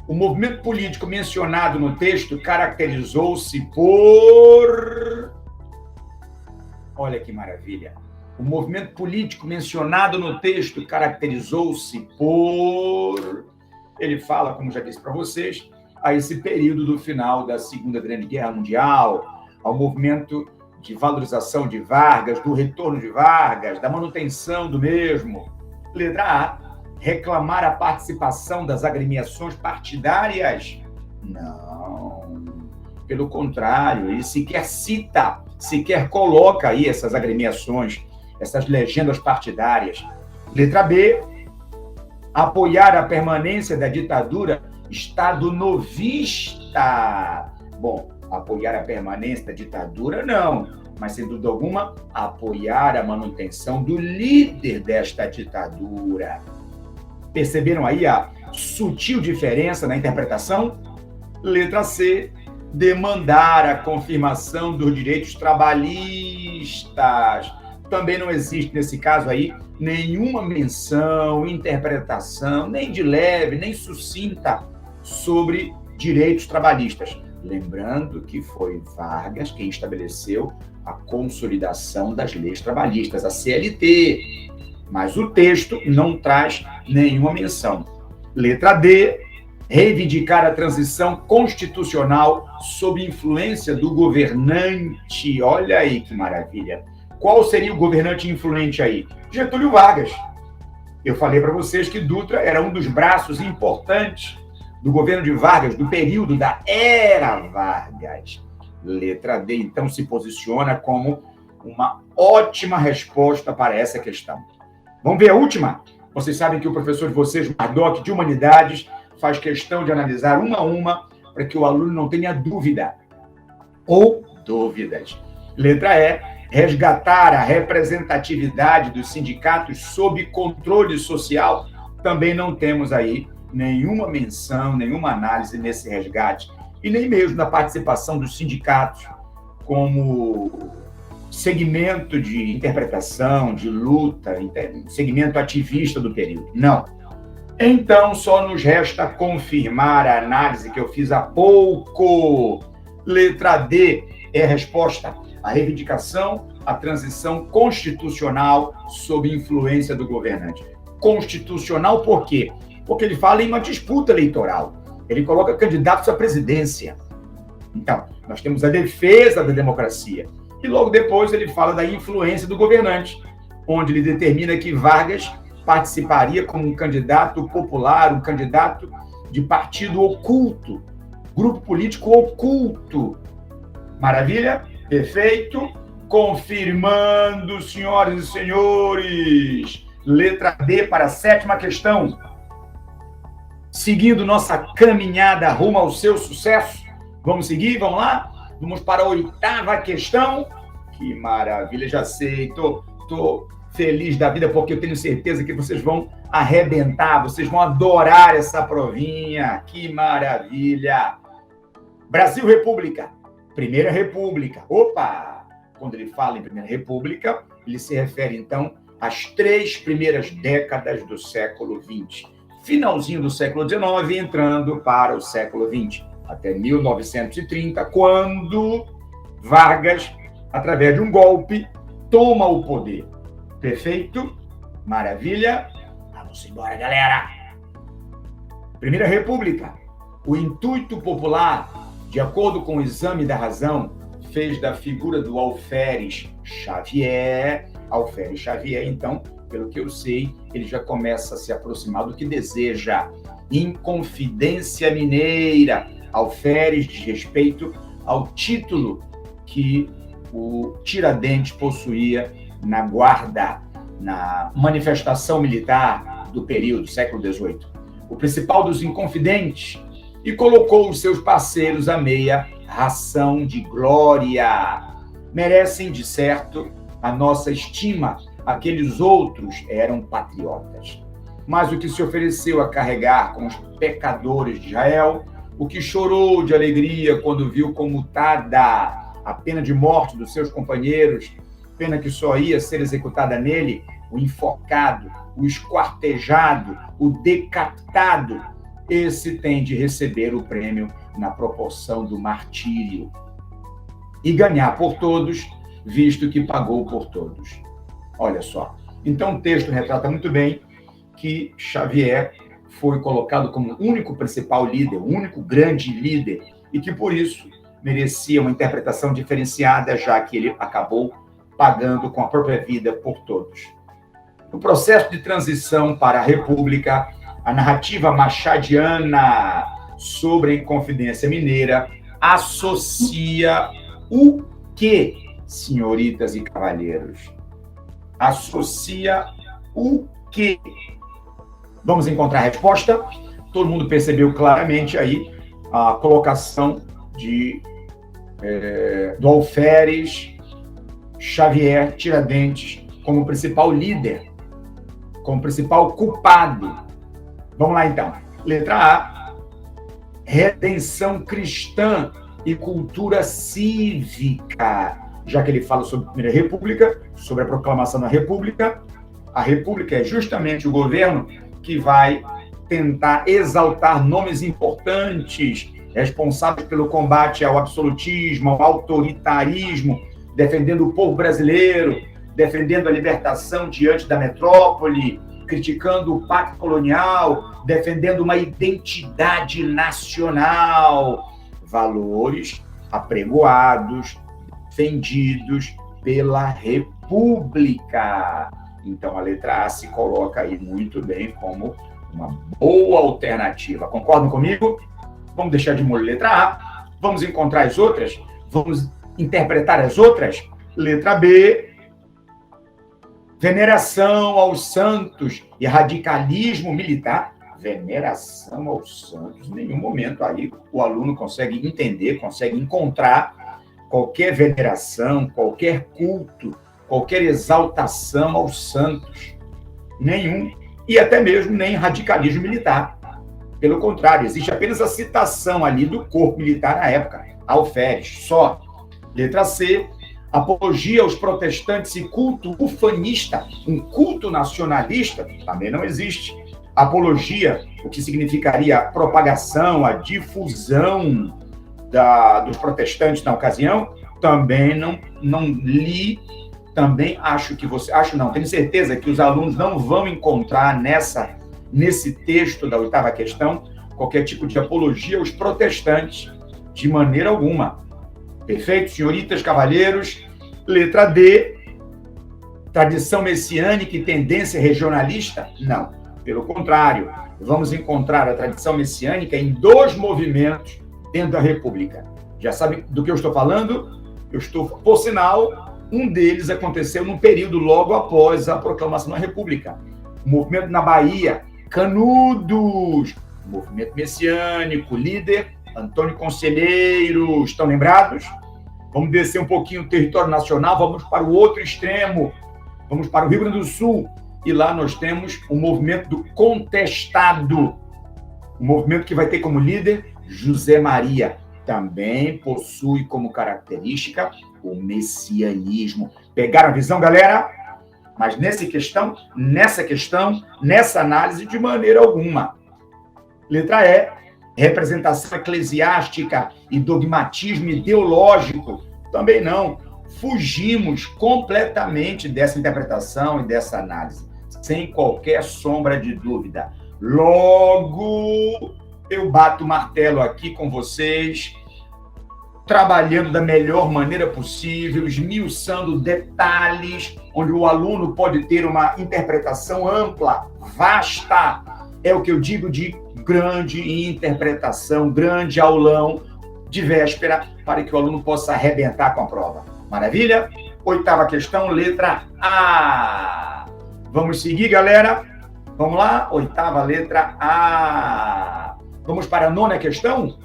O movimento político mencionado no texto caracterizou-se por... Olha que maravilha. O movimento político mencionado no texto caracterizou-se por... Ele fala, como já disse para vocês, a esse período do final da Segunda Grande Guerra Mundial, ao movimento de valorização de Vargas, do retorno de Vargas, da manutenção do mesmo. Letra A, reclamar a participação das agremiações partidárias? Não. Pelo contrário, ele sequer cita, sequer coloca aí essas agremiações, essas legendas partidárias. Letra B, apoiar a permanência da ditadura Estado novista. Bom, apoiar a permanência da ditadura, não. Mas, sem dúvida alguma, apoiar a manutenção do líder desta ditadura. Perceberam aí a sutil diferença na interpretação? Letra C, demandar a confirmação dos direitos trabalhistas. Também não existe, nesse caso aí, nenhuma menção, interpretação, nem de leve, nem sucinta, sobre direitos trabalhistas. Lembrando que foi Vargas quem estabeleceu a consolidação das leis trabalhistas, a CLT. Mas o texto não traz nenhuma menção. Letra D, reivindicar a transição constitucional sob influência do governante. Olha aí que maravilha. Qual seria o governante influente aí? Getúlio Vargas. Eu falei para vocês que Dutra era um dos braços importantes do governo de Vargas, do período da Era Vargas. Letra D, então, se posiciona como uma ótima resposta para essa questão. Vamos ver a última? Vocês sabem que o professor de vocês, Mardoc, de Humanidades, faz questão de analisar uma a uma para que o aluno não tenha dúvida ou dúvidas. Letra E, resgatar a representatividade dos sindicatos sob controle social. Também não temos aí nenhuma menção, nenhuma análise nesse resgate, e nem mesmo da participação dos sindicatos como segmento de interpretação, de luta, segmento ativista do período. Não. Então, só nos resta confirmar a análise que eu fiz há pouco. Letra D é a resposta. A reivindicação, a transição constitucional sob influência do governante. Constitucional por quê? Porque ele fala em uma disputa eleitoral. Ele coloca candidatos à presidência. Então, nós temos a defesa da democracia. E logo depois ele fala da influência do governante, onde ele determina que Vargas participaria como um candidato popular, um candidato de partido oculto, grupo político oculto. Maravilha? Perfeito? Confirmando, senhoras e senhores, letra D para a 7ª questão. Seguindo nossa caminhada rumo ao seu sucesso. Vamos seguir? Vamos lá? Vamos para a 8ª questão. Que maravilha, já sei. Tô feliz da vida porque eu tenho certeza que vocês vão arrebentar, vocês vão adorar essa provinha. Que maravilha. Brasil República. Primeira República. Opa! Quando ele fala em Primeira República, ele se refere, então, às 3 primeiras décadas do século XX. Finalzinho do século XIX, entrando para o século XX, até 1930, quando Vargas, através de um golpe, toma o poder. Perfeito? Maravilha? Vamos embora, galera! Primeira República. O intuito popular, de acordo com o exame da razão, fez da figura do Alferes Xavier, então, pelo que eu sei, ele já começa a se aproximar do que deseja. Inconfidência Mineira. Alferes diz respeito ao título que o Tiradentes possuía na guarda, na manifestação militar do período, século XVIII. O principal dos inconfidentes, e colocou os seus parceiros à meia ração de glória. Merecem, de certo, a nossa estima. Aqueles outros eram patriotas. Mas o que se ofereceu a carregar com os pecadores de Israel, o que chorou de alegria quando viu comutada a pena de morte dos seus companheiros, pena que só ia ser executada nele, o enforcado, o esquartejado, o decapitado, esse tem de receber o prêmio na proporção do martírio e ganhar por todos, visto que pagou por todos. Olha só. Então o texto retrata muito bem que Xavier foi colocado como o único principal líder, o único grande líder, e que por isso merecia uma interpretação diferenciada, já que ele acabou pagando com a própria vida por todos. No processo de transição para a República, a narrativa machadiana sobre a Inconfidência Mineira associa o quê, senhoritas e cavalheiros? Associa o quê? Vamos encontrar a resposta? Todo mundo percebeu claramente aí a colocação do Alferes Xavier Tiradentes como principal líder, como principal culpado. Vamos lá, então. Letra A. Redenção cristã e cultura cívica. Já que ele fala sobre a Primeira República, sobre a proclamação da República, a República é justamente o governo que vai tentar exaltar nomes importantes, responsáveis pelo combate ao absolutismo, ao autoritarismo, defendendo o povo brasileiro, defendendo a libertação diante da metrópole, criticando o pacto colonial, defendendo uma identidade nacional, valores apregoados, defendidos pela República. Então, a letra A se coloca aí muito bem como uma boa alternativa. Concordam comigo? Vamos deixar de molho letra A, vamos encontrar as outras, vamos interpretar as outras. Letra B. Veneração aos santos e radicalismo militar. Veneração aos santos. Em nenhum momento aí o aluno consegue entender, consegue encontrar qualquer veneração, qualquer culto, qualquer exaltação aos santos. Nenhum. E até mesmo nem radicalismo militar. Pelo contrário, existe apenas a citação ali do corpo militar na época. Alferes, só. Letra C. Apologia aos protestantes e culto ufanista, um culto nacionalista, também não existe. Apologia, o que significaria a propagação, a difusão dos protestantes na ocasião, também não li, também tenho certeza que os alunos não vão encontrar nesse texto da 8ª questão qualquer tipo de apologia aos protestantes, de maneira alguma. Perfeito, senhoritas, cavalheiros? Letra D. Tradição messiânica e tendência regionalista? Não. Pelo contrário, vamos encontrar a tradição messiânica em 2 movimentos dentro da República. Já sabe do que eu estou falando? Por sinal, um deles aconteceu num período logo após a proclamação da República. O movimento na Bahia, Canudos, movimento messiânico, líder Antônio Conselheiro, estão lembrados? Vamos descer um pouquinho o território nacional, vamos para o outro extremo, vamos para o Rio Grande do Sul, e lá nós temos o movimento do Contestado, o movimento que vai ter como líder José Maria, também possui como característica o messianismo. Pegaram a visão, galera? Mas nessa questão, nessa análise, de maneira alguma. Letra E, representação eclesiástica e dogmatismo ideológico, também não. Fugimos completamente dessa interpretação e dessa análise, sem qualquer sombra de dúvida. Logo, eu bato o martelo aqui com vocês, trabalhando da melhor maneira possível, esmiuçando detalhes, onde o aluno pode ter uma interpretação ampla, vasta. É o que eu digo de grande interpretação, grande aulão de véspera, para que o aluno possa arrebentar com a prova. Maravilha? 8ª questão, letra A. Vamos seguir, galera? Vamos lá? 8ª, letra A. Vamos para a 9ª questão?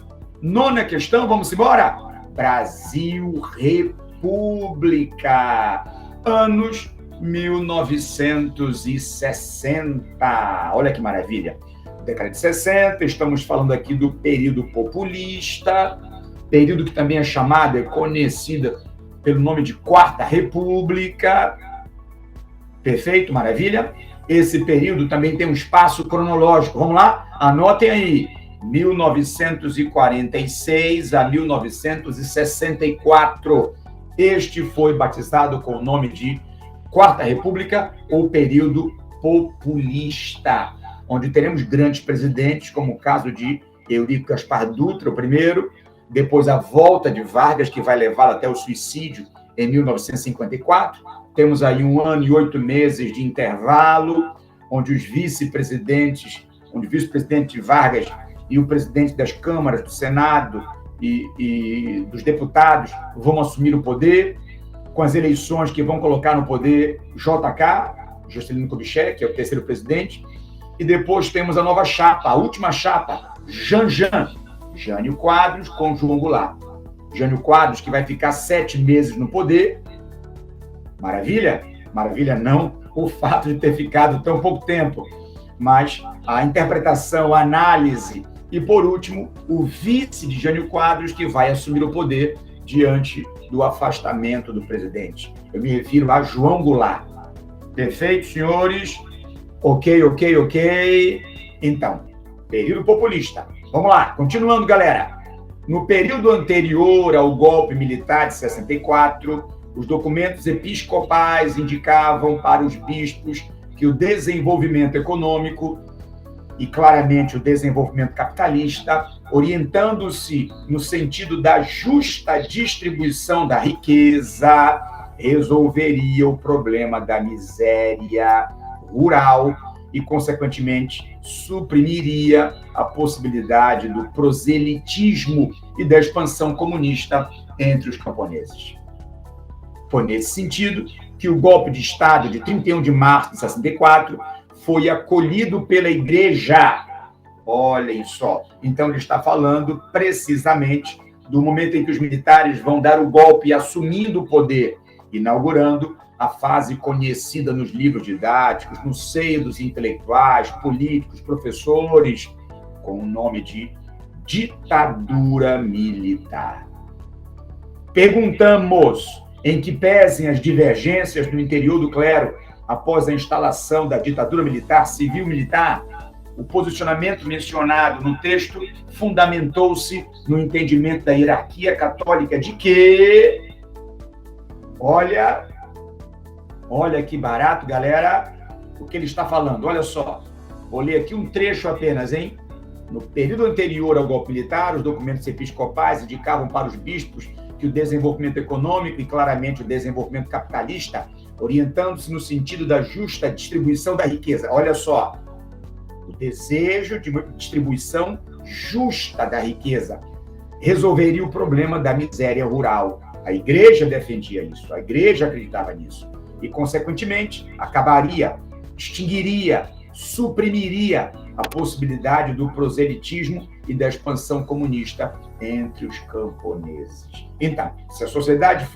9ª questão, vamos embora? Brasil República, anos 1960. Olha que maravilha. Década de 60, estamos falando aqui do período populista, período que também é chamado, é conhecida pelo nome de Quarta República. Perfeito, maravilha. Esse período também tem um espaço cronológico. Vamos lá? Anotem aí. 1946 a 1964. Este foi batizado com o nome de Quarta República, ou período populista, onde teremos grandes presidentes, como o caso de Eurico Gaspar Dutra, o primeiro, depois a volta de Vargas, que vai levá-lo até o suicídio em 1954. Temos aí 1 ano e 8 meses de intervalo, onde os vice-presidente Vargas e o presidente das câmaras, do Senado e dos deputados vão assumir o poder, com as eleições que vão colocar no poder JK, Juscelino Kubitschek, que é o terceiro presidente, e depois temos a nova chapa, a última chapa, Jânio Quadros com João Goulart. Jânio Quadros, que vai ficar 7 meses no poder. Maravilha? Maravilha não o fato de ter ficado tão pouco tempo, mas a interpretação, a análise e, por último, o vice de Jânio Quadros, que vai assumir o poder diante do afastamento do presidente. Eu me refiro a João Goulart. Perfeito, senhores? Ok. Então, período populista. Vamos lá, continuando, galera. No período anterior ao golpe militar de 64, os documentos episcopais indicavam para os bispos que o desenvolvimento econômico e, claramente, o desenvolvimento capitalista, orientando-se no sentido da justa distribuição da riqueza, resolveria o problema da miséria rural e, consequentemente, suprimiria a possibilidade do proselitismo e da expansão comunista entre os camponeses. Foi nesse sentido que o golpe de Estado de 31 de março de 64 foi acolhido pela Igreja. Olhem só. Então, ele está falando precisamente do momento em que os militares vão dar o golpe assumindo o poder, inaugurando a fase conhecida nos livros didáticos, no seio dos intelectuais, políticos, professores, com o nome de ditadura militar. Perguntamos, em que pesem as divergências no interior do clero após a instalação da ditadura militar, civil-militar, o posicionamento mencionado no texto fundamentou-se no entendimento da hierarquia católica de que... Olha que barato, galera, o que ele está falando. Olha só, vou ler aqui um trecho apenas, hein? No período anterior ao golpe militar, os documentos episcopais indicavam para os bispos que o desenvolvimento econômico e, claramente, o desenvolvimento capitalista, orientando-se no sentido da justa distribuição da riqueza. Olha só, o desejo de distribuição justa da riqueza, resolveria o problema da miséria rural. A igreja defendia isso, a igreja acreditava nisso. E, consequentemente, acabaria, extinguiria, suprimiria a possibilidade do proselitismo e da expansão comunista entre os camponeses. Então, se a sociedade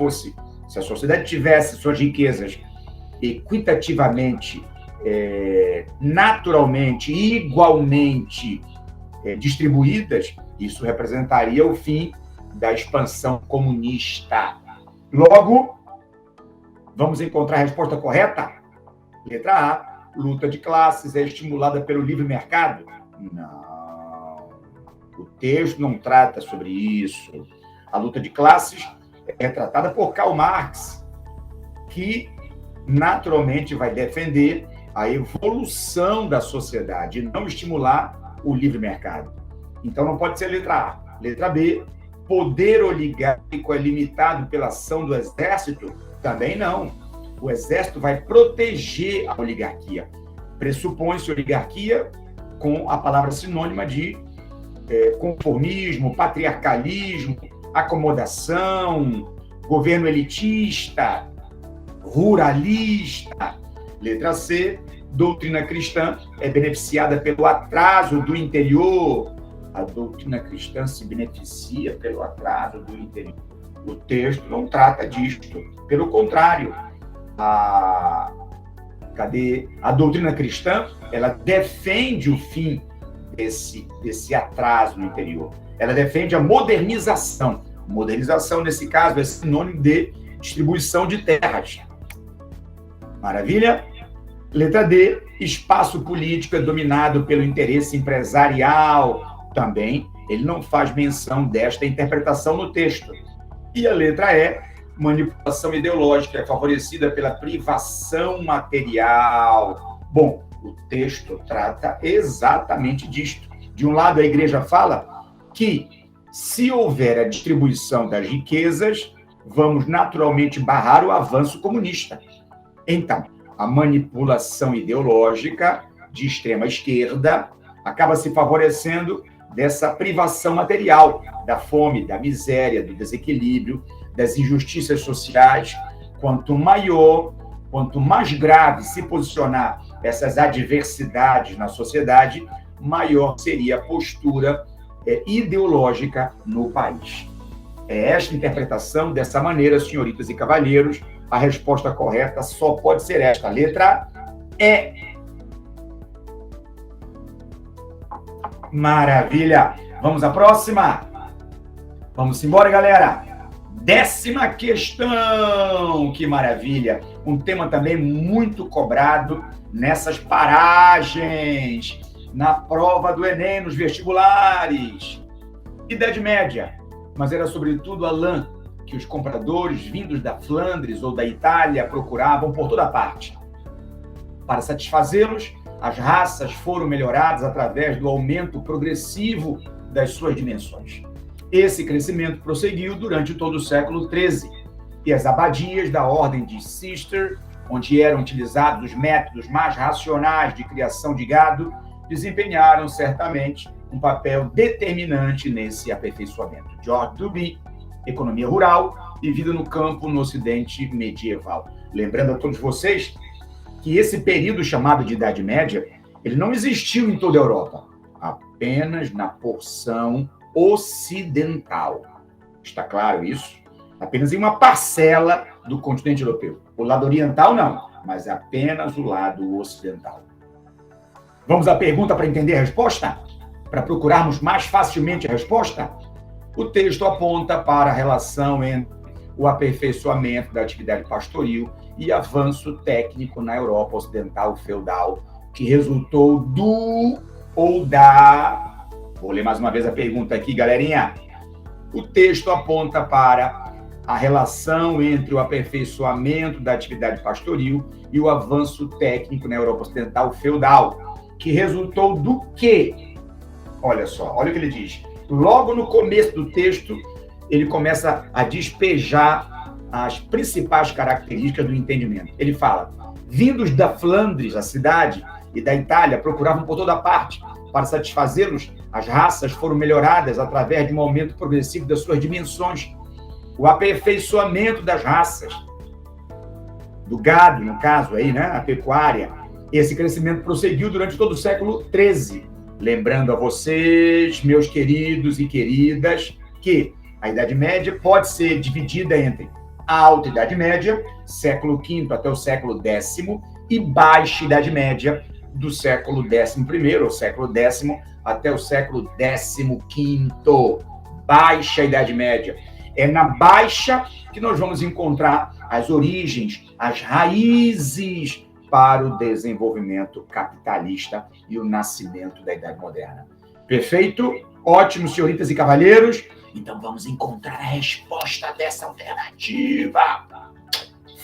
tivesse suas riquezas equitativamente, naturalmente e igualmente distribuídas, isso representaria o fim da expansão comunista. Logo, vamos encontrar a resposta correta? Letra A. Luta de classes é estimulada pelo livre mercado? Não. O texto não trata sobre isso. A luta de classes é tratada por Karl Marx, que naturalmente vai defender a evolução da sociedade e não estimular o livre mercado. Então não pode ser a letra A. Letra B. Poder oligárquico é limitado pela ação do exército? Também não. O exército vai proteger a oligarquia. Pressupõe-se oligarquia com a palavra sinônima de conformismo, patriarcalismo, acomodação, governo elitista, ruralista. Letra C. Doutrina cristã é beneficiada pelo atraso do interior. A doutrina cristã se beneficia pelo atraso do interior. O texto não trata disto. Pelo contrário, a doutrina cristã, ela defende o fim desse atraso no interior. Ela defende a modernização. Modernização, nesse caso, é sinônimo de distribuição de terras. Maravilha? Letra D. Espaço político é dominado pelo interesse empresarial. Também, ele não faz menção desta interpretação no texto. E a letra E. Manipulação ideológica é favorecida pela privação material. Bom, o texto trata exatamente disto. De um lado, a igreja fala que, se houver a distribuição das riquezas, vamos naturalmente barrar o avanço comunista. Então, a manipulação ideológica de extrema esquerda acaba se favorecendo dessa privação material, da fome, da miséria, do desequilíbrio, das injustiças sociais. Quanto mais grave se posicionar essas adversidades na sociedade, maior seria a postura ideológica no país. É esta interpretação, dessa maneira, senhoritas e cavalheiros, a resposta correta só pode ser esta, letra E. Maravilha! Vamos à próxima? Vamos embora, galera! 10ª questão! Que maravilha! Um tema também muito cobrado nessas paragens, na prova do Enem, nos vestibulares. Idade Média. Mas era sobretudo a lã que os compradores vindos da Flandres ou da Itália procuravam por toda parte. Para satisfazê-los, as raças foram melhoradas através do aumento progressivo das suas dimensões. Esse crescimento prosseguiu durante todo o século XIII, e as abadias da ordem de Cister, onde eram utilizados os métodos mais racionais de criação de gado, desempenharam certamente um papel determinante nesse aperfeiçoamento. George Duby, Economia Rural e Vida no Campo no Ocidente Medieval. Lembrando a todos vocês que esse período chamado de Idade Média, ele não existiu em toda a Europa, apenas na porção ocidental. Está claro isso? Apenas em uma parcela do continente europeu. O lado oriental não, mas apenas o lado ocidental. Vamos à pergunta para entender a resposta? Para procurarmos mais facilmente a resposta? O texto aponta para a relação entre o aperfeiçoamento da atividade pastoril e avanço técnico na Europa ocidental feudal, que resultou do ou da... Vou ler mais uma vez a pergunta aqui, galerinha. O texto aponta para a relação entre o aperfeiçoamento da atividade pastoril e o avanço técnico na Europa ocidental feudal, que resultou do quê? Olha só, olha o que ele diz. Logo no começo do texto, ele começa a despejar as principais características do entendimento. Ele fala: vindos da Flandres, a cidade, e da Itália, procuravam por toda parte. Para satisfazê-los, as raças foram melhoradas através de um aumento progressivo das suas dimensões. O aperfeiçoamento das raças, do gado, no caso aí, né, a pecuária, esse crescimento prosseguiu durante todo o século XIII. Lembrando a vocês, meus queridos e queridas, que a Idade Média pode ser dividida entre a Alta Idade Média, século V até o século X, e Baixa Idade Média, do século XI, ou século X, até o século XV. Baixa Idade Média. É na Baixa que nós vamos encontrar as origens, as raízes para o desenvolvimento capitalista e o nascimento da Idade Moderna. Perfeito? Ótimo, senhoritas e cavalheiros. Então vamos encontrar a resposta dessa alternativa.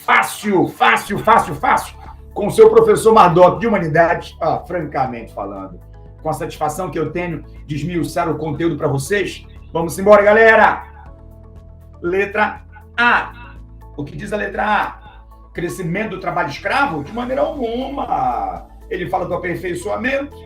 Fácil, fácil, fácil, fácil. Com o seu professor Mardoc de Humanidades, francamente falando, com a satisfação que eu tenho de esmiuçar o conteúdo para vocês. Vamos embora, galera! Letra A. O que diz a letra A? Crescimento do trabalho escravo? De maneira alguma. Ele fala do aperfeiçoamento.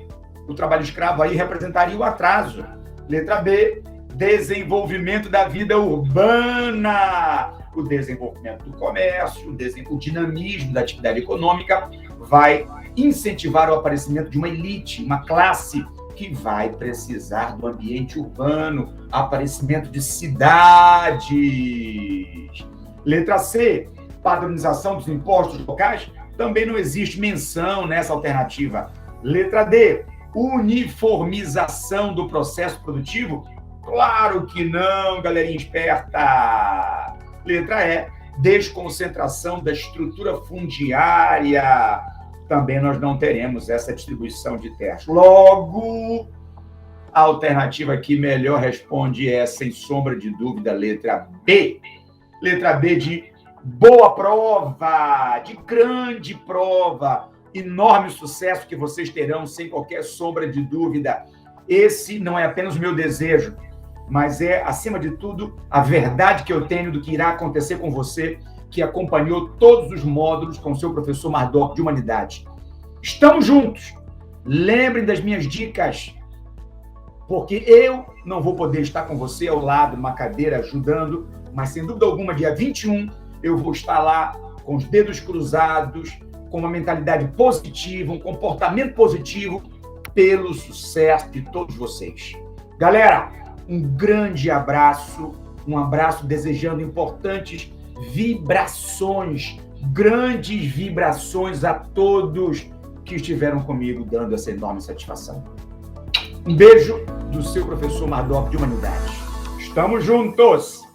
O trabalho escravo aí representaria o atraso. Letra B. Desenvolvimento da vida urbana. O desenvolvimento do comércio, o dinamismo da atividade econômica vai incentivar o aparecimento de uma elite, uma classe que vai precisar do ambiente urbano, aparecimento de cidades. Letra C, padronização dos impostos locais, também não existe menção nessa alternativa. Letra D, uniformização do processo produtivo? Claro que não, galerinha esperta. Letra E, desconcentração da estrutura fundiária. Também nós não teremos essa distribuição de terras. Logo, a alternativa que melhor responde é, sem sombra de dúvida, letra B. Letra B de boa prova, de grande prova, enorme sucesso que vocês terão, sem qualquer sombra de dúvida. Esse não é apenas o meu desejo, mas é, acima de tudo, a verdade que eu tenho do que irá acontecer com você, que acompanhou todos os módulos com seu professor Mardoc de Humanidade. Estamos juntos. Lembrem das minhas dicas, porque eu não vou poder estar com você ao lado, numa cadeira, ajudando, mas, sem dúvida alguma, dia 21, eu vou estar lá com os dedos cruzados, com uma mentalidade positiva, um comportamento positivo, pelo sucesso de todos vocês. Galera, um grande abraço, um abraço desejando importantes vibrações, grandes vibrações a todos que estiveram comigo dando essa enorme satisfação. Um beijo do seu professor Mardoc de Humanidades. Estamos juntos!